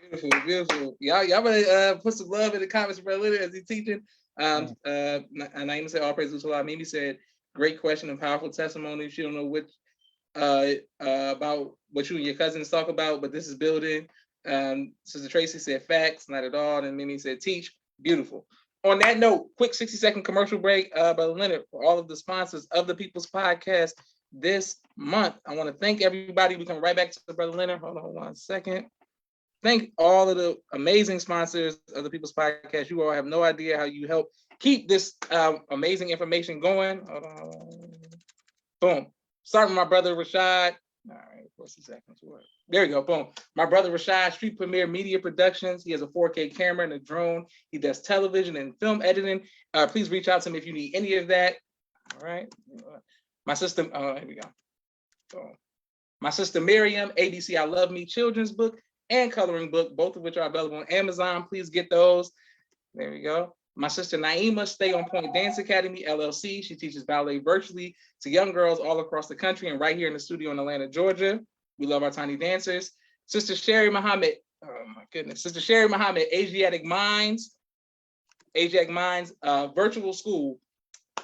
Beautiful, beautiful. Y'all better put some love in the comments, Bro Leonard, as he's teaching. Naima said, all praise to Allah. Mimi said, great question and powerful testimony. She don't know which about what you and your cousins talk about, but this is building. Sister Tracy said facts, not at all. And Mimi said teach. Beautiful. On that note, quick 60-second commercial break, Brother Leonard, for all of the sponsors of the People's Podcast this month. I want to thank everybody. We come right back to Brother Leonard. Hold on 1 second. Thank all of the amazing sponsors of the People's Podcast. You all have no idea how you help keep this amazing information going. Hold on. Boom. Starting with my brother Rashad. All right, 40 seconds. There we go. Boom. My brother Rashad, Street Premier Media Productions. He has a 4K camera and a drone. He does television and film editing. Please reach out to him if you need any of that. All right. My sister, here we go. Boom. My sister Miriam, ABC I Love Me children's book and coloring book, both of which are available on Amazon. Please get those. There we go. My sister Naima, Stay on Point Dance Academy, LLC. She teaches ballet virtually to young girls all across the country and right here in the studio in Atlanta, Georgia. We love our tiny dancers. Sister Sherry Muhammad, oh my goodness. Sister Sherry Muhammad, Asiatic Minds virtual school.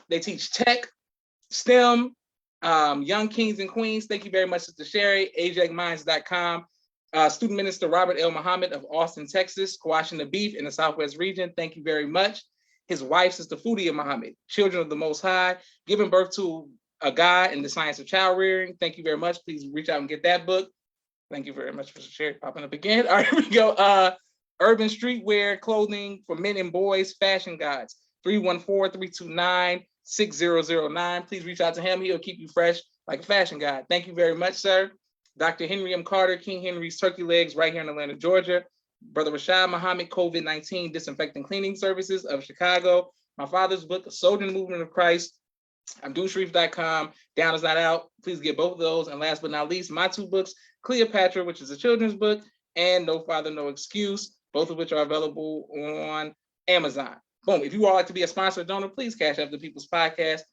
They teach tech, STEM, young kings and queens. Thank you very much, Sister Sherry, asiaticminds.com. Student Minister Robert L. Muhammad of Austin, Texas, squashing the beef in the Southwest region. Thank you very much. His wife, Sister Fudia Muhammad, Children of the Most High, giving birth to a guy in the science of child rearing. Thank you very much. Please reach out and get that book. Thank you very much for Sherry popping up again. All right, here we go. Urban Streetwear Clothing for Men and Boys Fashion Guides, 314-329-6009. Please reach out to him. He'll keep you fresh like a fashion guide. Thank you very much, sir. Dr. Henry M. Carter, King Henry's Turkey Legs, right here in Atlanta, Georgia. Brother Rashad Muhammad, COVID-19 Disinfecting Cleaning Services of Chicago. My father's book, A Soldier in the Movement of Christ, AbdulSharif.com. Down is Not Out. Please get both of those. And last but not least, my two books, Cleopatra, which is a children's book, and No Father, No Excuse, both of which are available on Amazon. Boom. If you all like to be a sponsor or donor, please cash out the People's Podcast.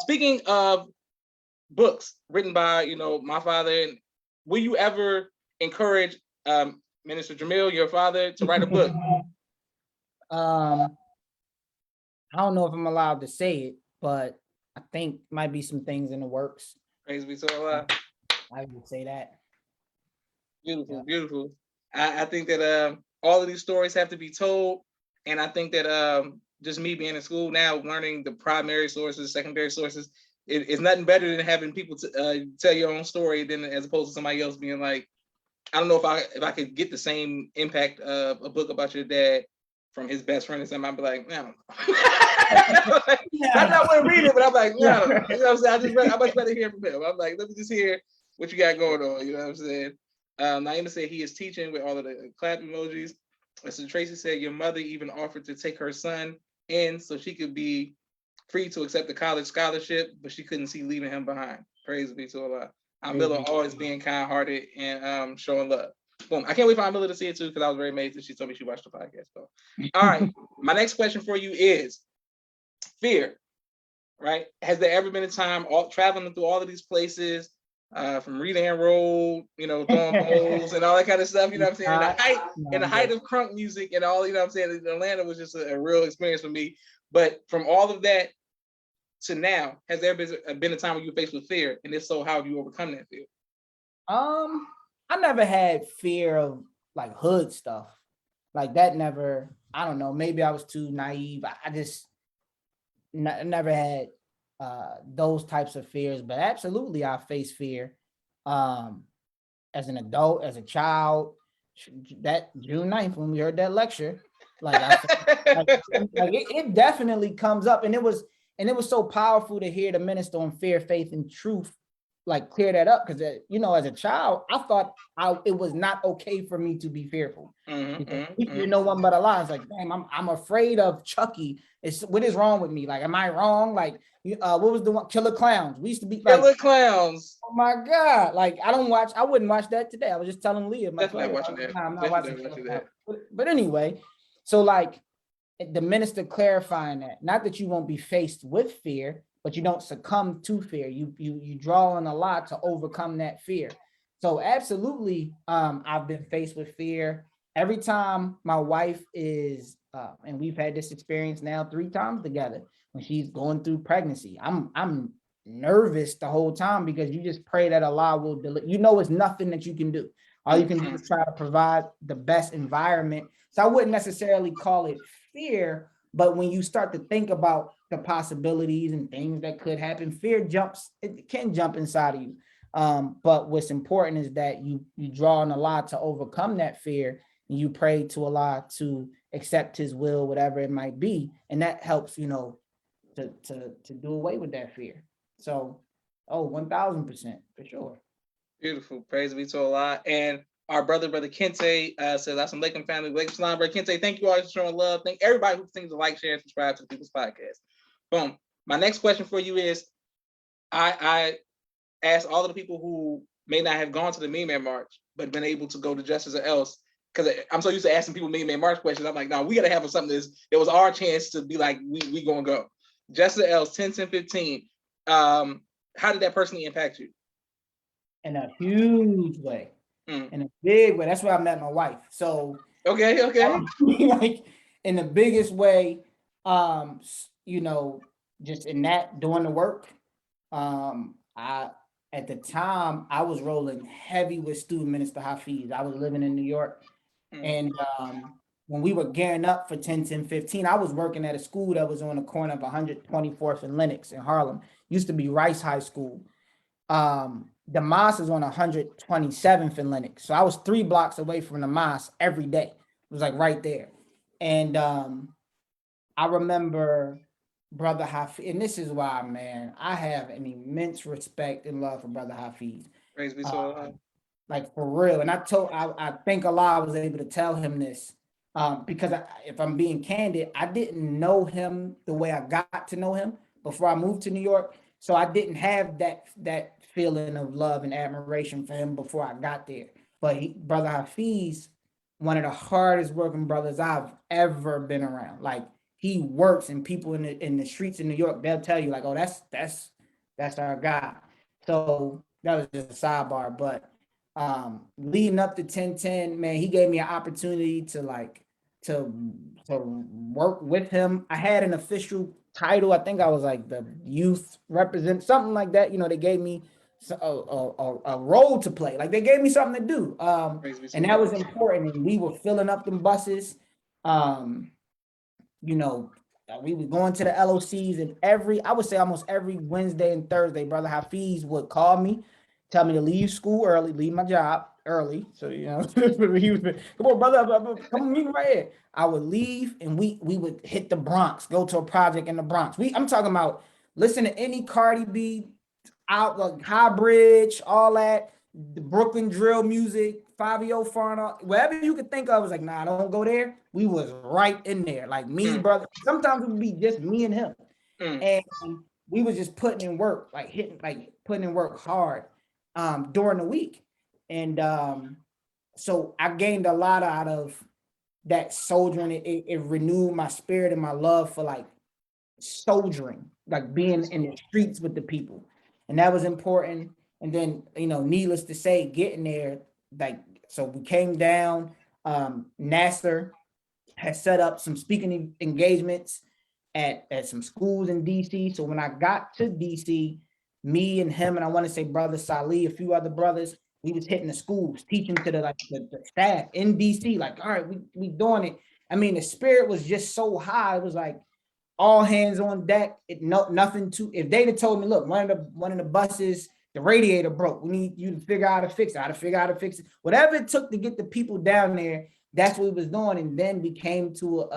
Speaking of books written by, you know, my father, and will you ever encourage Minister Jamil, your father, to write a book? I don't know if I'm allowed to say it, but I think might be some things in the works. Praise be to Allah. I would say that. Beautiful, Yeah. beautiful. I think that all of these stories have to be told, and I think that just me being in school now, learning the primary sources, secondary sources, it's nothing better than having people tell your own story than as opposed to somebody else being like, I don't know if I could get the same impact of a book about your dad from his best friend, and something I'd be like, no. Not that I want to read it, but I'm like, no, you know what I'm saying? I much better hear from him. I'm like, let me just hear what you got going on. You know what I'm saying? Naima said he is teaching with all of the clap emojis. And so Tracy said your mother even offered to take her son in so she could be free to accept the college scholarship, but she couldn't see leaving him behind. Praise be to Allah. Amila always being kind-hearted and showing love. Boom. I can't wait for Amila to see it too because I was very amazed that she told me she watched the podcast. So, all right. My next question for you is fear, right? Has there ever been a time traveling through all of these places, from Redan Road, you know, throwing bowls and all that kind of stuff, you know what I'm saying? In the height of crunk music and all, you know what I'm saying? Atlanta was just a real experience for me. But from all of that to now, has there been a time when you were faced with fear? And if so, how have you overcome that fear? I never had fear of like hood stuff. Like that never, I don't know, maybe I was too naive. I just never had those types of fears, but absolutely I face fear as an adult, as a child. That June 9th when we heard that lecture, like it definitely comes up, and it was so powerful to hear the minister on fear, faith, and truth like clear that up, because you know, as a child, I thought it was not okay for me to be fearful. You know, one but a lie. It's like, damn, I'm afraid of Chucky. What is wrong with me? Like, am I wrong? Like, what was the one? Killer Clowns. We used to be like, Killer Clowns. Oh my God! Like, I wouldn't watch that today. I was just telling Leah, Definitely watching that. I'm not watching that. But anyway, so like the minister clarifying that, not that you won't be faced with fear, but you don't succumb to fear. You draw on a lot to overcome that fear. So absolutely, I've been faced with fear. Every time my wife is, and we've had this experience now 3 times together, when she's going through pregnancy, I'm nervous the whole time, because you just pray that Allah will deliver. You know, it's nothing that you can do. All you can do is try to provide the best environment. So I wouldn't necessarily call it fear, but when you start to think about the possibilities and things that could happen, fear it can jump inside of you. But what's important is that you draw on Allah to overcome that fear, and you pray to Allah to accept his will, whatever it might be. And that helps, you know, to do away with that fear. So, 1000% for sure. Beautiful. Praise be to Allah. And our brother Kente says, Assalamu alaikum family. Walaikum salam, brother Kente. Thank you all for showing love. Thank everybody who thinks to like, share, and subscribe to the People's Podcast. Boom. My next question for you is, I asked all of the people who may not have gone to the Min Man March, but been able to go to Justice or Else, because I'm so used to asking people Min Man March questions. I'm like, no, we got to have something that was our chance to be like, we going to go. Justice or Else, 10, 10, 15. How did that personally impact you? In a huge way. In a big way. That's where I met my wife. So okay. Like in the biggest way, you know, just in that doing the work. At the time I was rolling heavy with student minister Hafiz. I was living in New York, and when we were gearing up for 10, 10, 15, I was working at a school that was on the corner of 124th and Lenox in Harlem. Used to be Rice High School. The mosque is on 127th and Lenox. So I was 3 blocks away from the mosque every day. It was like right there. And I remember Brother Hafiz, and this is why, man, I have an immense respect and love for Brother Hafiz. Praise be to Allah. Like for real. And I think Allah was able to tell him this. Because if I'm being candid, I didn't know him the way I got to know him before I moved to New York. So I didn't have that feeling of love and admiration for him before I got there. But Brother Hafiz, one of the hardest working brothers I've ever been around. Like he works, and people in the streets in New York, they'll tell you like, oh, that's our guy. So that was just a sidebar. But leading up to 1010, man, he gave me an opportunity to work with him. I had an official title. I think I was like the youth represent, something like that. You know, they gave me a role to play. Like they gave me something to do. And that was much. important. And we were filling up them buses. You know, we were going to the LOCs, and I would say almost every Wednesday and Thursday, Brother Hafiz would call me, tell me to leave school early, leave my job early. So, you know, he was, come on, brother, come on, meet me right here. I would leave, and we would hit the Bronx, go to a project in the Bronx. I'm talking about listen to any Cardi B, out like High Bridge, all that, the Brooklyn drill music, Fabio Farna, wherever you could think of, was like, nah, don't go there. We was right in there, like me, brother. Sometimes it would be just me and him, and we was just putting in work, putting in work hard during the week, and so I gained a lot out of that soldiering. It renewed my spirit and my love for like soldiering, like being in the streets with the people. And that was important. And then, you know, needless to say, getting there, like, so we came down. Nasser had set up some speaking engagements at some schools in DC. So when I got to DC, me and him, and I want to say brother Salih, a few other brothers, we was hitting the schools, teaching to the staff in DC, like, all right, we doing it. I mean, the spirit was just so high. It was like, all hands on deck. Nothing to. If they'd have told me, look, one of the buses, the radiator broke. We need you to figure out how to fix it. it. Whatever it took to get the people down there, that's what we was doing. And then we came to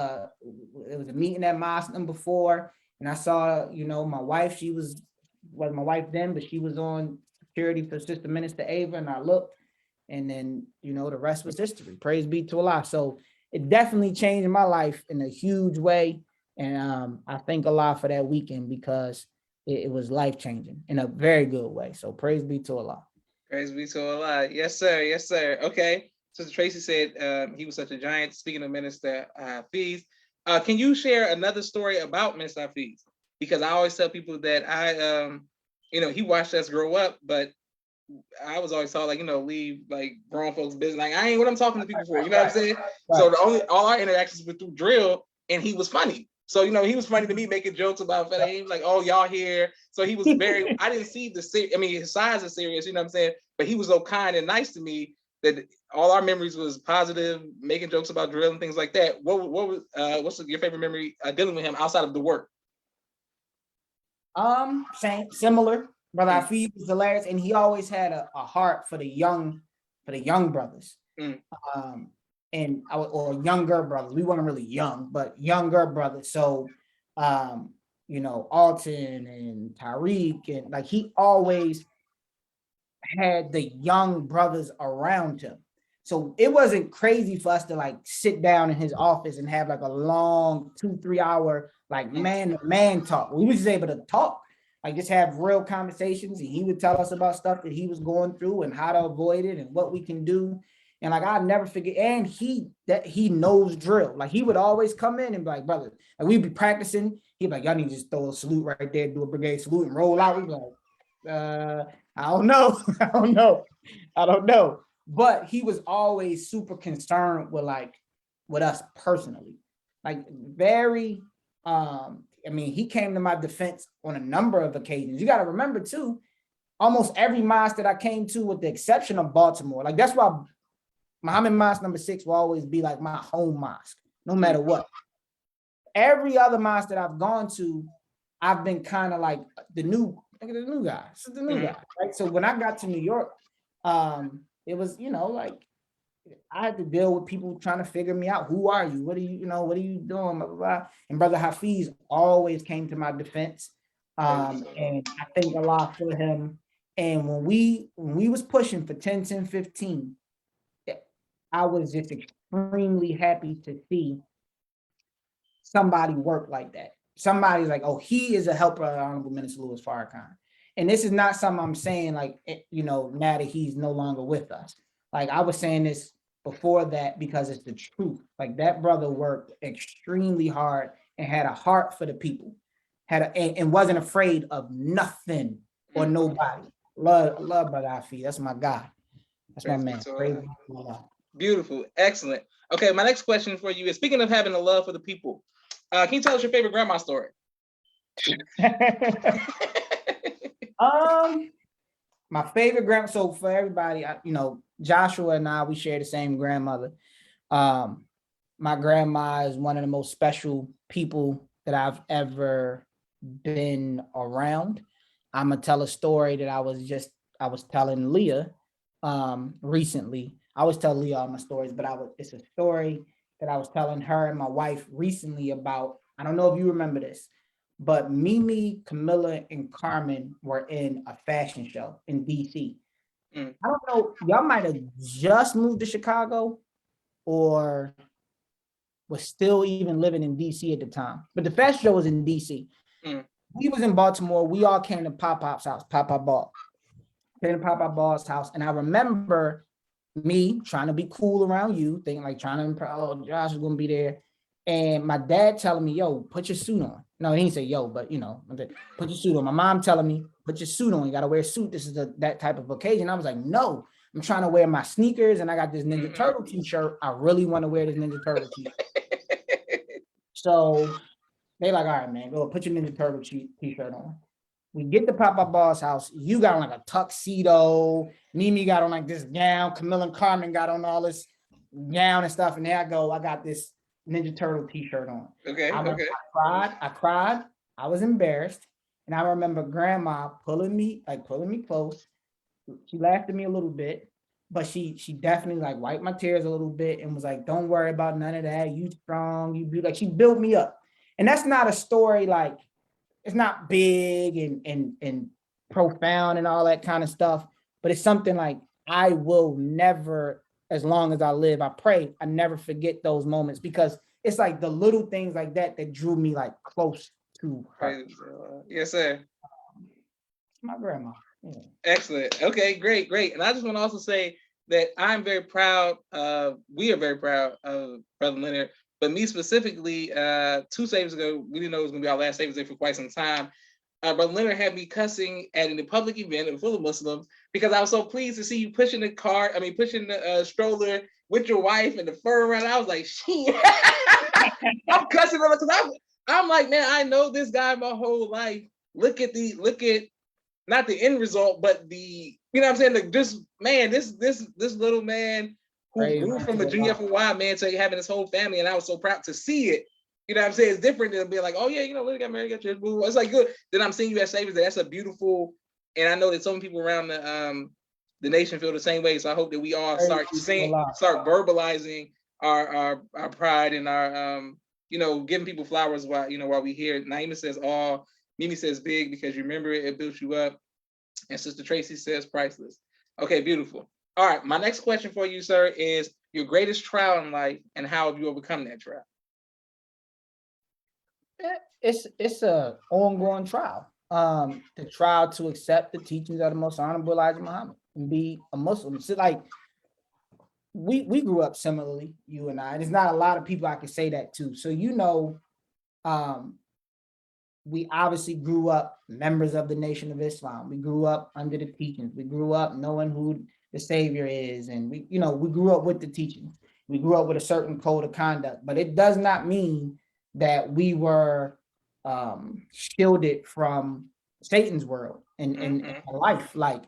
it was a meeting at mosque number 4, and I saw, you know, my wife. She wasn't my wife then, but she was on security for Sister Minister Ava, and I looked, and then, you know, the rest was history. Praise be to Allah. So it definitely changed my life in a huge way. And I thank Allah for that weekend, because it was life-changing in a very good way. So praise be to Allah. Praise be to Allah. Yes, sir. Yes, sir. Okay. Sister Tracy said he was such a giant. Speaking of Minister Hafiz, can you share another story about Minister Hafiz? Because I always tell people that you know, he watched us grow up, but I was always taught, like, you know, leave like grown folks' business. Like, I ain't what I'm talking to people for. You know what I'm saying? Right. So all our interactions were through drill, and he was funny. So, you know, he was funny to me, making jokes about Fede, like, oh, y'all here. So he was very, I didn't see his size is serious, you know what I'm saying? But he was so kind and nice to me that all our memories was positive, making jokes about drill and things like that. What's your favorite memory dealing with him outside of the work? Similar. Brother Hafiz was hilarious, and he always had a heart for the young brothers. Or younger brothers. We weren't really young, but younger brothers. So, you know, Alton and Tariq, and like, he always had the young brothers around him. So it wasn't crazy for us to like sit down in his office and have like a long 2-3 hour like man talk. We was just able to talk, like just have real conversations, and he would tell us about stuff that he was going through and how to avoid it and what we can do. And like, I'll never forget. And he knows drill. Like, he would always come in and be like, brother, and we'd be practicing. He'd be like, y'all need to just throw a salute right there, do a brigade salute and roll out. We'd be like, I don't know. But he was always super concerned with us personally. Like, very, I mean, he came to my defense on a number of occasions. You got to remember too, almost every mosque that I came to, with the exception of Baltimore, like, that's why Muhammad Mosque number 6 will always be like my home mosque, no matter what. Every other mosque that I've gone to, I've been kind of like the new guy. This is the new guy, right? So when I got to New York, it was, you know, like, I had to deal with people trying to figure me out. Who are you? What are you doing? Blah, blah, blah. And Brother Hafiz always came to my defense. And I thank Allah for him. And when we was pushing for 10, 10, 15, I was just extremely happy to see somebody work like that. Somebody's like, oh, he is a helper of Honorable Minister Louis Farrakhan. And this is not something I'm saying, like, you know, now that he's no longer with us. Like, I was saying this before that because it's the truth. Like, that brother worked extremely hard and had a heart for the people, and wasn't afraid of nothing or nobody. Love Brother Hafiz. That's my guy. That's my man. Beautiful. Excellent. Okay, my next question for you is, speaking of having a love for the people, can you tell us your favorite grandma story? my favorite so for everybody, Joshua and I, we share the same grandmother. My grandma is one of the most special people that I've ever been around. I'm gonna tell a story that I was telling Leah recently. I always tell Leah all my stories, but it's a story that I was telling her and my wife recently about. I don't know if you remember this, but Mimi, Camilla, and Carmen were in a fashion show in DC. I don't know, y'all might have just moved to Chicago or was still even living in DC at the time. But the fashion show was in DC. We was in Baltimore. We all came to Pop-Pop's house, Pop-Pop Ball. Came to Pop-Pop Ball's house. And I remember me trying to be cool around you, thinking like trying to impress, oh, Josh is gonna be there. And my dad telling me, yo, put your suit on. No, he didn't say yo, but put your suit on. My mom telling me, put your suit on. You gotta wear a suit. This is that type of occasion. I was like, no, I'm trying to wear my sneakers and I got this Ninja Turtle t-shirt. I really want to wear this Ninja Turtle t-shirt. So they like, all right, man, go put your Ninja Turtle t-shirt on. We get to Pop-Pop Ball's house. You got on like a tuxedo. Mimi got on like this gown. Camilla and Carmen got on all this gown and stuff. And there I go. I got this Ninja Turtle t-shirt on. I cried. I was embarrassed. And I remember grandma pulling me close. She laughed at me a little bit, but she definitely like wiped my tears a little bit and was like, don't worry about none of that. You strong, you be like, she built me up. And that's not a story like, it's not big and profound and all that kind of stuff, but it's something like I will never, as long as I live, I pray I never forget those moments because it's like the little things like that drew me like close to her. Yes, sir. My grandma. Yeah. Excellent. Okay, great. And I just want to also say that I'm very proud. We are very proud of Brother Leonard. But me specifically, 2 Saviors ago, we didn't know it was going to be our last Saviors Day for quite some time. Brother Leonard had me cussing at a public event full of Muslims because I was so pleased to see you pushing the stroller with your wife and the fur around. I was like, shit. I'm cussing him because I'm like, man, I know this guy my whole life. Look at not the end result, but the, you know what I'm saying? Like, this little man who grew from a GFY man to having his whole family, and I was so proud to see it. You know what I'm saying? It's different than being like, oh yeah, Lily got married, got your boo. It's like good. Then I'm seeing you at Saviors Day. That's a beautiful, and I know that so many people around the nation feel the same way. So I hope that we all start verbalizing our pride and our giving people flowers while we hear. Naima says all, Mimi says big because you remember it built you up, and Sister Tracy says priceless. Okay, beautiful. All right, my next question for you, sir, is your greatest trial in life, and how have you overcome that trial? It's a ongoing trial. The trial to accept the teachings of the Most Honorable Elijah Muhammad and be a Muslim. So like we grew up similarly, you and I. There's not a lot of people I can say that to. So we obviously grew up members of the Nation of Islam. We grew up under the teachings. We grew up knowing who the Savior is, and we grew up with the teachings. We grew up with a certain code of conduct, but it does not mean that we were shielded from Satan's world and life. Like,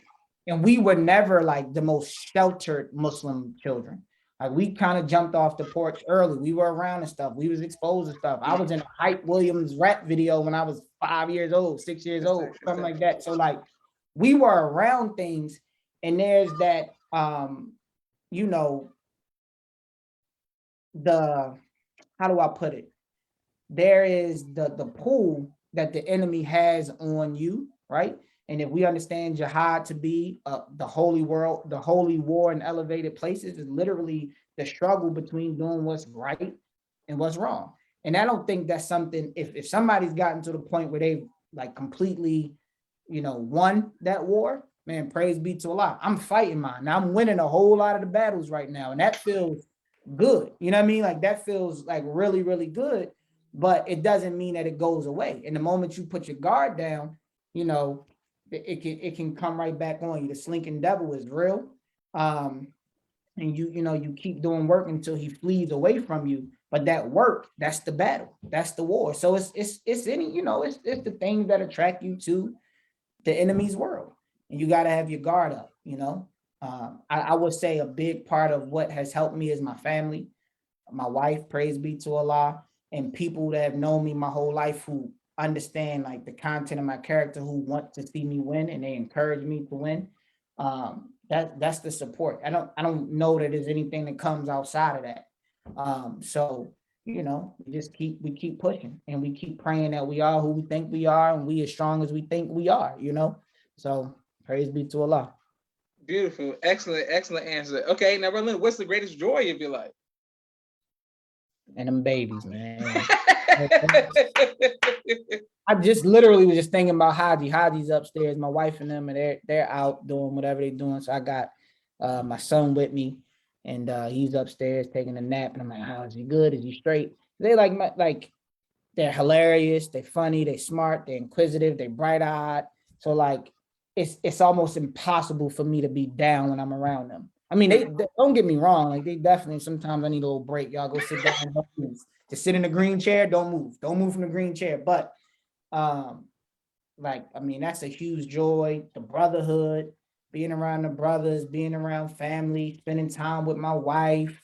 and we were never like the most sheltered Muslim children. Like, we kind of jumped off the porch early. We were around and stuff. We was exposed to stuff. I was in a Hype Williams rap video when I was 5 years old, 6 years old, something like that. So like, we were around things, and there's that, how do I put it? There is the pull that the enemy has on you, right? And if we understand jihad to be the holy world, the holy war in elevated places is literally the struggle between doing what's right and what's wrong. And I don't think that's something, if somebody's gotten to the point where they've like completely, won that war, man, praise be to Allah. I'm fighting mine. I'm winning a whole lot of the battles right now. And that feels good. You know what I mean? Like, that feels like really, really good. But it doesn't mean that it goes away. And the moment you put your guard down, it can come right back on you. The slinking devil is real. And you keep doing work until he flees away from you. But that work, that's the battle. That's the war. So it's the things that attract you to the enemy's world. and you got to have your guard up, you know. I would say a big part of what has helped me is my family, my wife, praise be to Allah, and people that have known me my whole life who understand like the content of my character, who want to see me win and they encourage me to win. That's the support. I don't know that there's anything that comes outside of that. So you know, we keep pushing and we keep praying that we are who we think we are and we as strong as we think we are, you know. So praise be to Allah. Beautiful, excellent answer. Okay, now Bro Leonard, what's the greatest joy of your life? And them babies, man. I just literally was just thinking about Haji. Haji's upstairs. My wife and them, and they're out doing whatever they're doing. So I got my son with me, and he's upstairs taking a nap. And I'm like, "How is he good? Is he straight?" They like they're hilarious. They're funny. They're smart. They're inquisitive. They're bright eyed. So like it's almost impossible for me to be down when I'm around them. I mean, they don't get me wrong. Like they definitely sometimes I need a little break. Y'all go sit down. Don't move. Just sit in the green chair. Don't move. Don't move from the green chair. But like I mean, that's a huge joy. The brotherhood, being around the brothers, being around family, spending time with my wife,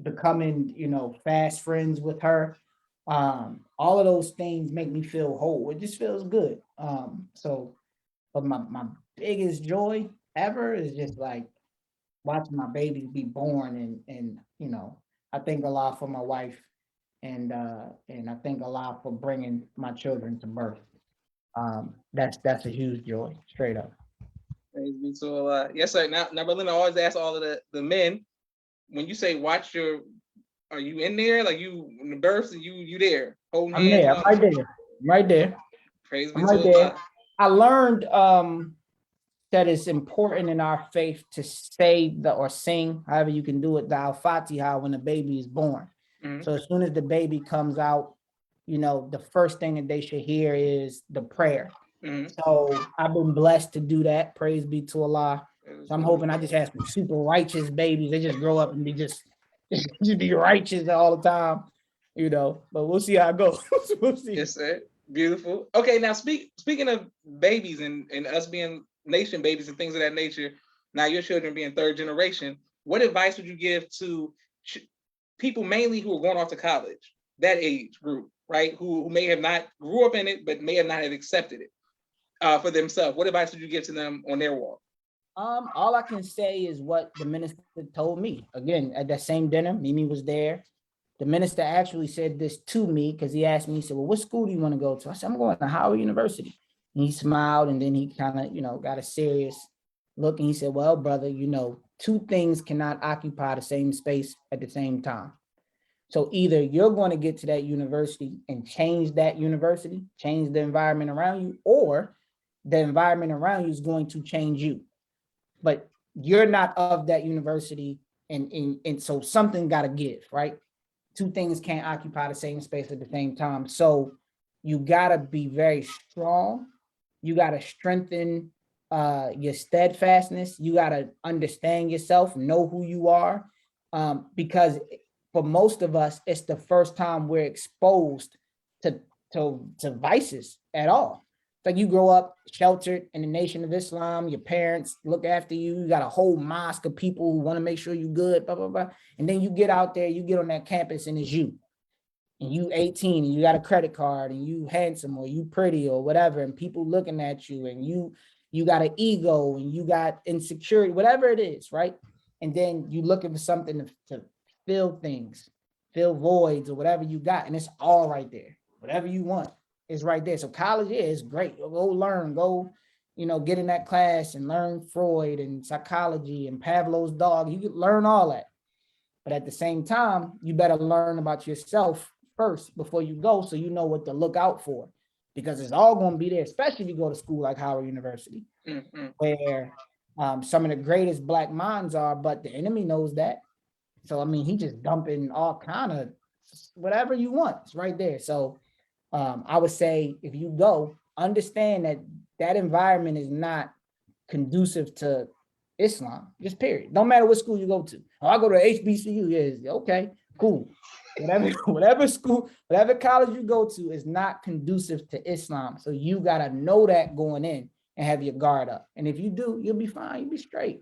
becoming, you know, fast friends with her. All of those things make me feel whole. It just feels good. But my biggest joy ever is just like watching my babies be born and you know, I thank Allah for my wife and I thank Allah for bringing my children to birth. That's a huge joy, straight up. Praise be to Allah. Yes, sir. Now Bro Leonard, I always ask all of the men, when you say watch your, are you in there? Like you in the births and you there holding I'm hands? there, I'm right there. Praise be I'm to right Allah. there. I learned that it's important in our faith to say or sing, however you can do it, the Al-Fatiha when the baby is born. Mhm. So as soon as the baby comes out, you know, the first thing that they should hear is the prayer. Mhm. So I've been blessed to do that. Praise be to Allah. So I'm hoping I just have some super righteous babies. They just grow up and be just be righteous all the time, you know. But we'll see how it goes. We'll see. Yes, sir. Beautiful. Okay, now speaking of babies and us being nation babies and things of that nature, now your children being third generation, what advice would you give to people mainly who are going off to college, that age group, right? Who may have not grew up in it, but may have not have accepted it for themselves? What advice would you give to them on their walk? All I can say is what the minister told me. Again, at that same dinner, Mimi was there. The minister actually said this to me because he asked me, he said, "Well, what school do you want to go to?" I said, "I'm going to Howard University." And he smiled and then he kind of, you know, got a serious look and he said, "Well, brother, you know, two things cannot occupy the same space at the same time. So either you're going to get to that university and change that university, change the environment around you, or the environment around you is going to change you. But you're not of that university, and so something got to give, right? Two things can't occupy the same space at the same time. So you got to be very strong. You got to strengthen your steadfastness. You got to understand yourself, know who you are, because for most of us, it's the first time we're exposed to vices at all. It's like you grow up sheltered in the Nation of Islam, your parents look after you, you got a whole mosque of people who want to make sure you're good, blah, blah, blah. And then you get out there, you get on that campus and it's you. And you 18 and you got a credit card and you handsome or you pretty or whatever, and people looking at you and you got an ego and you got insecurity, whatever it is, right? And then you looking for something to fill things, fill voids or whatever you got, and it's all right there. Whatever you want is right there. So college is great. Go learn, go, you know, get in that class and learn Freud and psychology and Pavlov's dog. You can learn all that. But at the same time, you better learn about yourself first before you go so you know what to look out for. Because it's all going to be there, especially if you go to school like Howard University, where some of the greatest Black minds are, but the enemy knows that. So, I mean, he just dumping all kind of whatever you want. It's right there. So I would say if you go, understand that that environment is not conducive to Islam, just period. Don't matter what school you go to. Oh, I go to HBCU. Yeah, okay, cool. Whatever school, whatever college you go to is not conducive to Islam. So you got to know that going in and have your guard up. And if you do, you'll be fine. You'll be straight.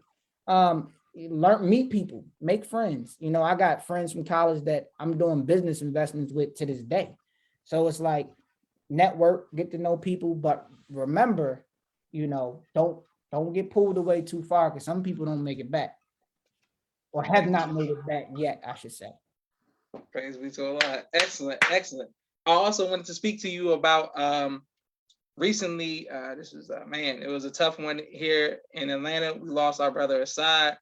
Meet people, make friends. You know, I got friends from college that I'm doing business investments with to this day. So it's like network, get to know people, but remember, you know, don't get pulled away too far because some people don't make it back or have not made it back yet, I should say. Praise be to Allah. Excellent, excellent. I also wanted to speak to you about recently. This is man, it was a tough one here in Atlanta. We lost our brother Assad,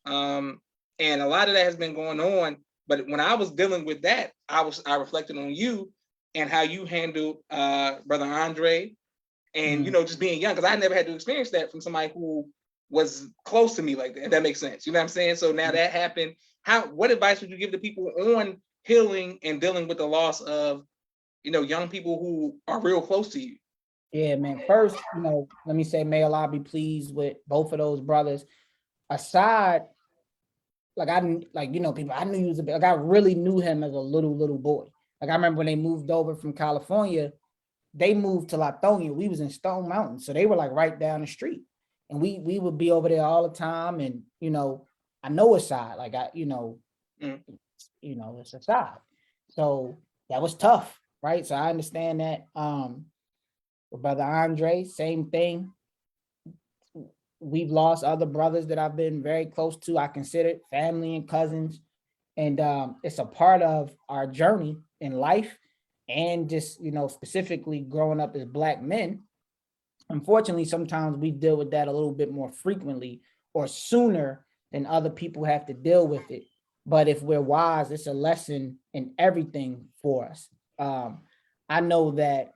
and a lot of that has been going on. But when I was dealing with that, I reflected on you and how you handled brother Andre, and you know, just being young, because I never had to experience that from somebody who was close to me like that. If that makes sense, you know what I'm saying? So now that happened. What advice would you give to people on healing and dealing with the loss of, you know, young people who are real close to you? Yeah, man. First, you know, let me say, may Allah be pleased with both of those brothers. Aside, like you know, people, I knew he was like I really knew him as a little boy. Like I remember when they moved over from California, they moved to Latonia. We was in Stone Mountain, so they were like right down the street, and we would be over there all the time. And you know, I know Asad, like you know, it's Asad. So that was tough, right? So I understand that. With brother Andre, same thing. We've lost other brothers that I've been very close to. I consider family and cousins, and it's a part of our journey in life, and just you know, specifically growing up as Black men. Unfortunately, sometimes we deal with that a little bit more frequently or sooner than other people have to deal with it. But if we're wise, it's a lesson in everything for us. I know that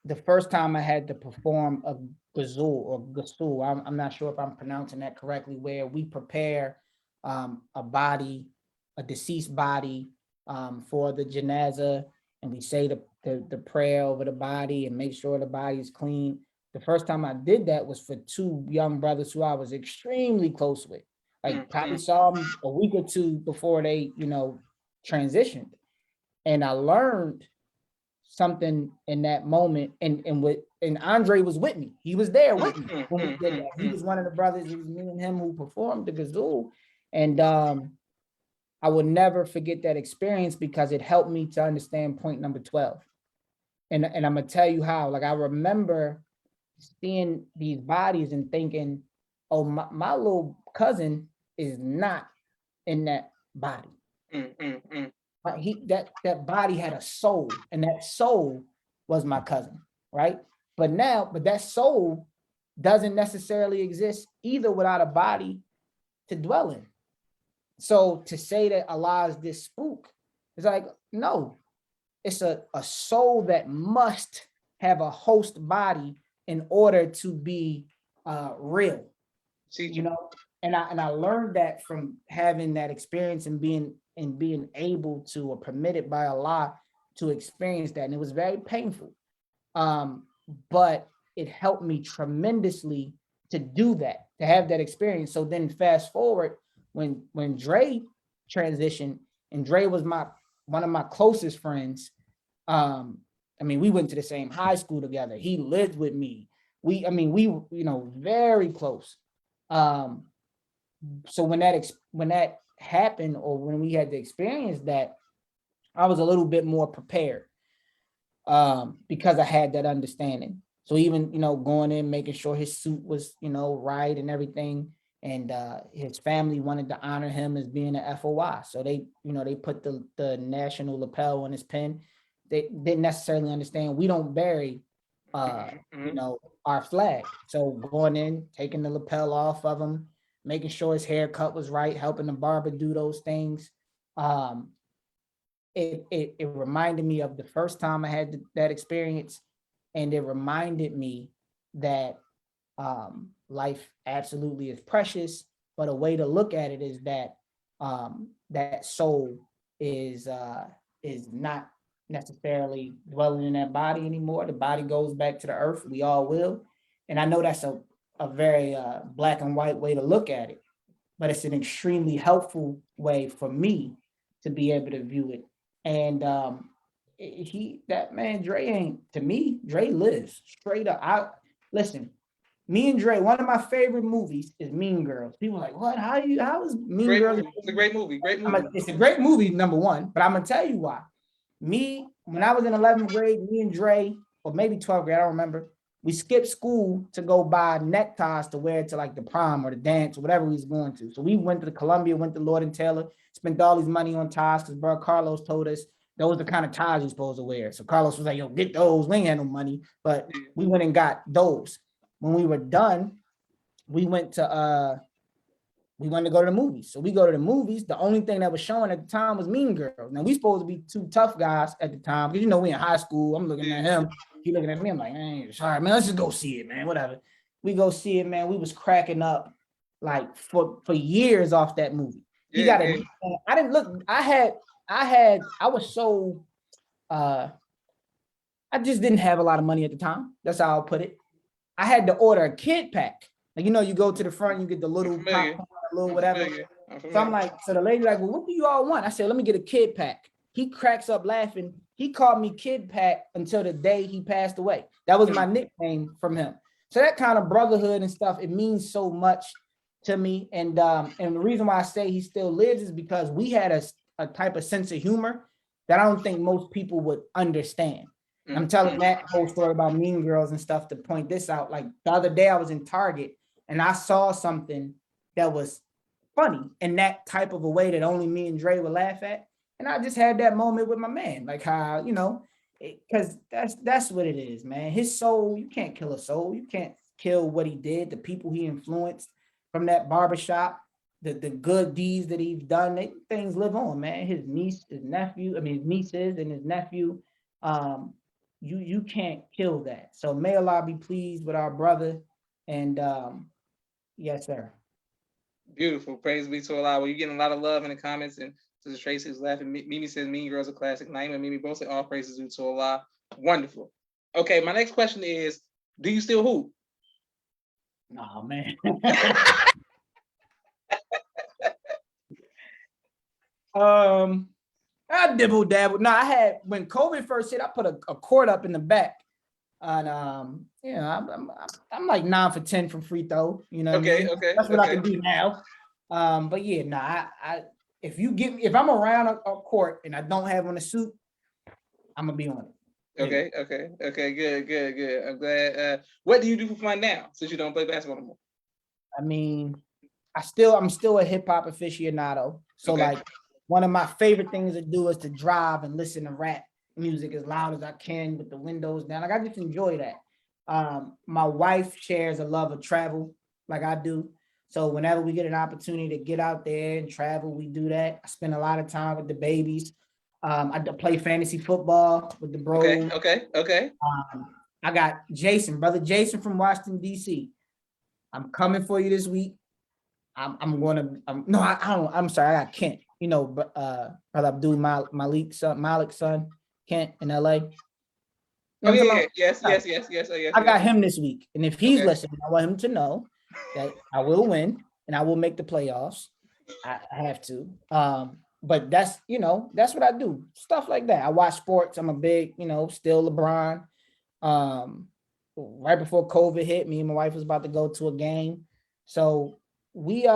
the first time I had to perform a ghusl, I'm not sure if I'm pronouncing that correctly, where we prepare a body, a deceased body, for the janazah, and we say the prayer over the body and make sure the body is clean. The first time I did that was for two young brothers who I was extremely close with. Like probably saw them a week or two before they, you know, transitioned. And I learned something in that moment. And Andre was with me. He was there with me when we did that. He was one of the brothers. It was me and him who performed the ghazoo. And I will never forget that experience because it helped me to understand point number 12. And I'm gonna tell you how. Like I remember seeing these bodies and thinking, oh, my little cousin is not in that body. But that body had a soul, and that soul was my cousin, right? But that soul doesn't necessarily exist either without a body to dwell in. So to say that Allah is this spook, it's like, no, it's a soul that must have a host body in order to be real. You know, and I learned that from having that experience and being able to, or permitted by Allah to experience that. And it was very painful. But it helped me tremendously to do that, to have that experience. So then fast forward when Dre transitioned, and Dre was one of my closest friends. I mean, we went to the same high school together. He lived with me. We, you know, very close. So when that happened, or when we had to experience that, I was a little bit more prepared, because I had that understanding. So even, you know, going in, making sure his suit was, you know, right and everything. And his family wanted to honor him as being an FOI. So they, you know, they put the national lapel on his pen. They didn't necessarily understand we don't bury, you know, our flag. So going in, taking the lapel off of him, making sure his haircut was right, helping the barber do those things. It reminded me of the first time I had that experience, and it reminded me that life absolutely is precious, but a way to look at it is that that soul is not necessarily dwelling in that body anymore. The body goes back to the earth. We all will. And I know that's a very black and white way to look at it, but it's an extremely helpful way for me to be able to view it. And that man, Dre ain't, to me, Dre lives straight up. Listen, Me and Dre, one of my favorite movies is Mean Girls. People are like, what? How is Mean Great Girls? movie. It's a great movie. Great movie. It's a great movie, number one, but I'm gonna tell you why. Me, when I was in 11th grade, me and Dre, or maybe 12th grade, I don't remember, we skipped school to go buy neckties to wear to like the prom or the dance or whatever we was going to. So we went to the Columbia, went to Lord & Taylor, spent all these money on ties because bro Carlos told us those are the kind of ties you're supposed to wear. So Carlos was like, yo, get those. We ain't had no money, but we went and got those. When we were done, we wanted to go to the movies. So we go to the movies. The only thing that was showing at the time was Mean Girls. Now we supposed to be two tough guys at the time because we in high school. I'm looking at him. He looking at me. I'm like, man, sorry, man. Let's just go see it, man. Whatever. We go see it, man. We was cracking up like for years off that movie. He got it. I didn't look. I was so. I just didn't have a lot of money at the time. That's how I'll put it. I had to order a kid pack. Like, you go to the front, you get the little popcorn, little whatever. So I'm like, so the lady like, well, what do you all want? I said, let me get a kid pack. He cracks up laughing. He called me Kid Pack until the day he passed away. That was my nickname from him. So that kind of brotherhood and stuff, it means so much to me. And the reason why I say he still lives is because we had a type of sense of humor that I don't think most people would understand. I'm telling that whole story about Mean Girls and stuff to point this out. Like the other day I was in Target and I saw something that was funny in that type of a way that only me and Dre would laugh at. And I just had that moment with my man, like how, because that's what it is, man. His soul, you can't kill a soul. You can't kill what he did, the people he influenced from that barbershop, the good deeds that he's done. Things live on, man. His nieces and his nephew, you can't kill that. So may Allah be pleased with our brother. And yes, sir. Beautiful. Praise be to Allah. Well, you're getting a lot of love in the comments, and Sister Tracy is laughing. Mimi says Mean Girls are classic. Naima and Mimi both say all praises due to Allah. Wonderful. Okay, my next question is, do you still hoop? Oh man. I dibble dabble. No, I had, when COVID first hit, I put a cord up in the back. And I'm like 9 for 10 from free throw. You know what I mean? Okay. That's what I can do now. But yeah, if I'm around a court and I don't have on a suit, I'm gonna be on it. Okay. Good. I'm glad. What do you do for fun now since you don't play basketball anymore? I mean, I'm still a hip hop aficionado. So like one of my favorite things to do is to drive and listen to rap music as loud as I can with the windows down. Like I just enjoy that. My wife shares a love of travel like I do. So whenever we get an opportunity to get out there and travel, we do that. I spend a lot of time with the babies. I play fantasy football with the bros. Okay. I got brother Jason from Washington, D.C. I'm coming for you this week. I'm sorry, I got Kent. Brother Abdul Malik's son, Kent in LA. Yes. I got him this week. And if he's listening, I want him to know that I will win and I will make the playoffs. I have to. But that's what I do. Stuff like that. I watch sports. I'm a big, still LeBron. Right before COVID hit, me and my wife was about to go to a game. So we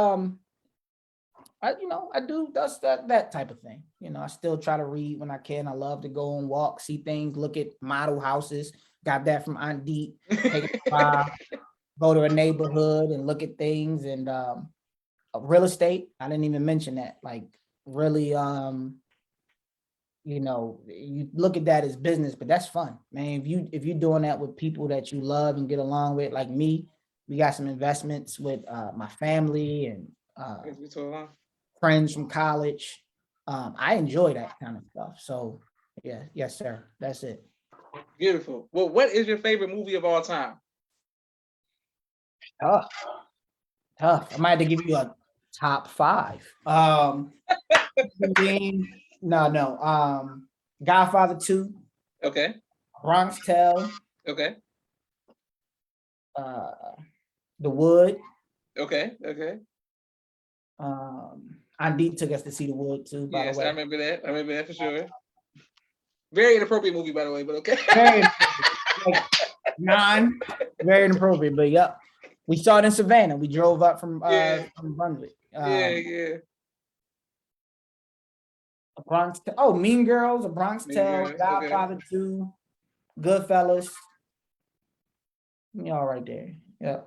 I do that type of thing. I still try to read when I can. I love to go on walks, see things, look at model houses. Got that from Aunt Deep. Go to a neighborhood and look at things and real estate. I didn't even mention that. Like really, you look at that as business, but that's fun, man. If you're doing that with people that you love and get along with, like me, we got some investments with my family and friends from college. I enjoy that kind of stuff. So yeah, yes, sir. That's it. Beautiful. Well, what is your favorite movie of all time? Tough. I might have to give you a top 5. Godfather 2. Okay. Bronx Tale. Okay. The Wood. Okay. Andy took us to see The Wood too, by the way. I remember that for sure. Very inappropriate movie, by the way, but okay. Very like 9, very inappropriate, but yep. We saw it in Savannah. We drove up from Brunswick. Yeah. A Bronx. Mean Girls, A Bronx Tale, Godfather 2, Goodfellas. All right there. Yeah.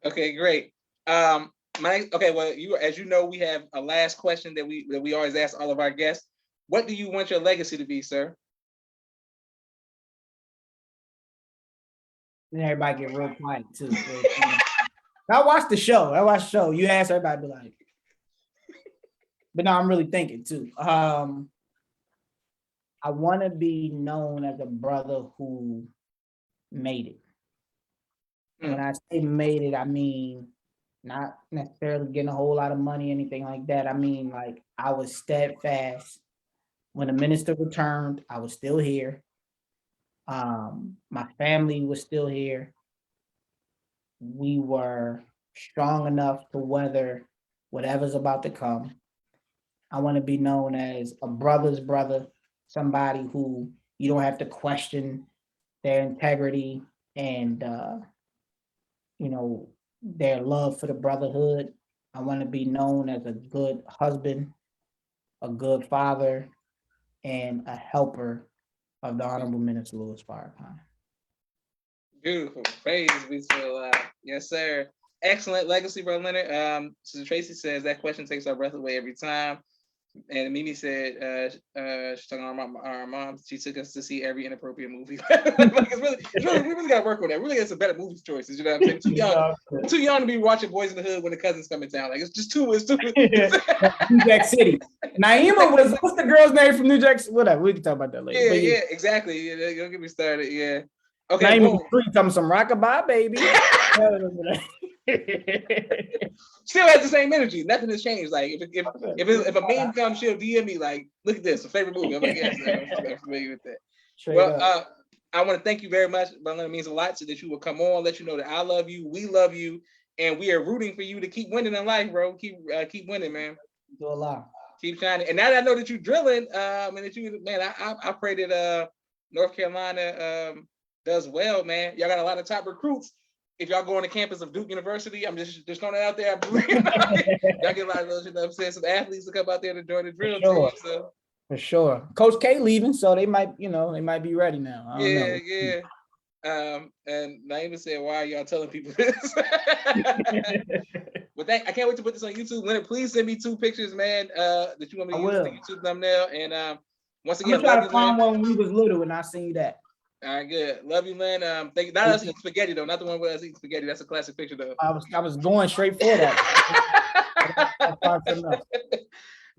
Okay, great. Well, as you know, we have a last question that we always ask all of our guests. What do you want your legacy to be, sir? And everybody get real quiet too. I watched the show. You ask everybody, be like, but no, I'm really thinking too. I want to be known as a brother who made it. And when I say made it, I mean not necessarily getting a whole lot of money, anything like that. I mean, like, I was steadfast. When the minister returned, I was still here. My family was still here. We were strong enough to weather whatever's about to come. I want to be known as a brother's brother, somebody who you don't have to question their integrity and their love for the brotherhood. I want to be known as a good husband, a good father, and a helper of the Honorable Minister Louis Farrakhan. Beautiful. Praise be to Allah. Yes, sir. Excellent legacy, Bro Leonard. So Tracy says that question takes our breath away every time. And Mimi said, she's talking about our mom. She took us to see every inappropriate movie. We really got to work on that. Really get some better movie choices. You know what I'm saying? Too young to be watching Boys in the Hood when the cousins come in town. Like, it's too. New Jack City. Naima what's the girl's name from New Jack City? Whatever, we can talk about that later. Yeah, exactly. Yeah, don't get me started. Yeah. Okay. Naima was talking some rockabye, baby. Still has the same energy. Nothing has changed. Like, if a meme comes, she'll DM me like, "Look at this, a favorite movie." I'm like, "Yes, I'm familiar with that." Well, I want to thank you very much. But it means a lot so that you will come on, let you know that I love you, we love you, and we are rooting for you to keep winning in life, bro. Keep winning, man. Do a lot. Keep shining. And now that I know that you're drilling, and that you, man, I pray that North Carolina does well, man. Y'all got a lot of top recruits. If y'all go on the campus of Duke University, I'm just throwing it out there. Y'all get a lot of those, you know what I'm saying, some athletes to come out there to join the drill team. So. For sure. Coach K leaving, so they might be ready now. I don't know. Yeah. And Naima said, "Why are y'all telling people this?" But I can't wait to put this on YouTube. Leonard, please send me 2 pictures, man, that you want me to use the YouTube thumbnail. And once again, I'm gonna try to find one when we was little and I seen that. All right, good. Love you, Lynn. Thank you. Not us eating spaghetti though. Not the one with us eating spaghetti. That's a classic picture though. I was going straight for that.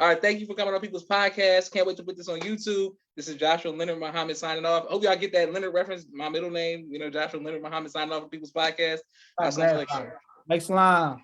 All right, thank you for coming on People's Podcast. Can't wait to put this on YouTube. This is Joshua Leonard Muhammad signing off. Hope y'all get that Leonard reference. My middle name, Joshua Leonard Muhammad signing off for People's Podcast. Make salam.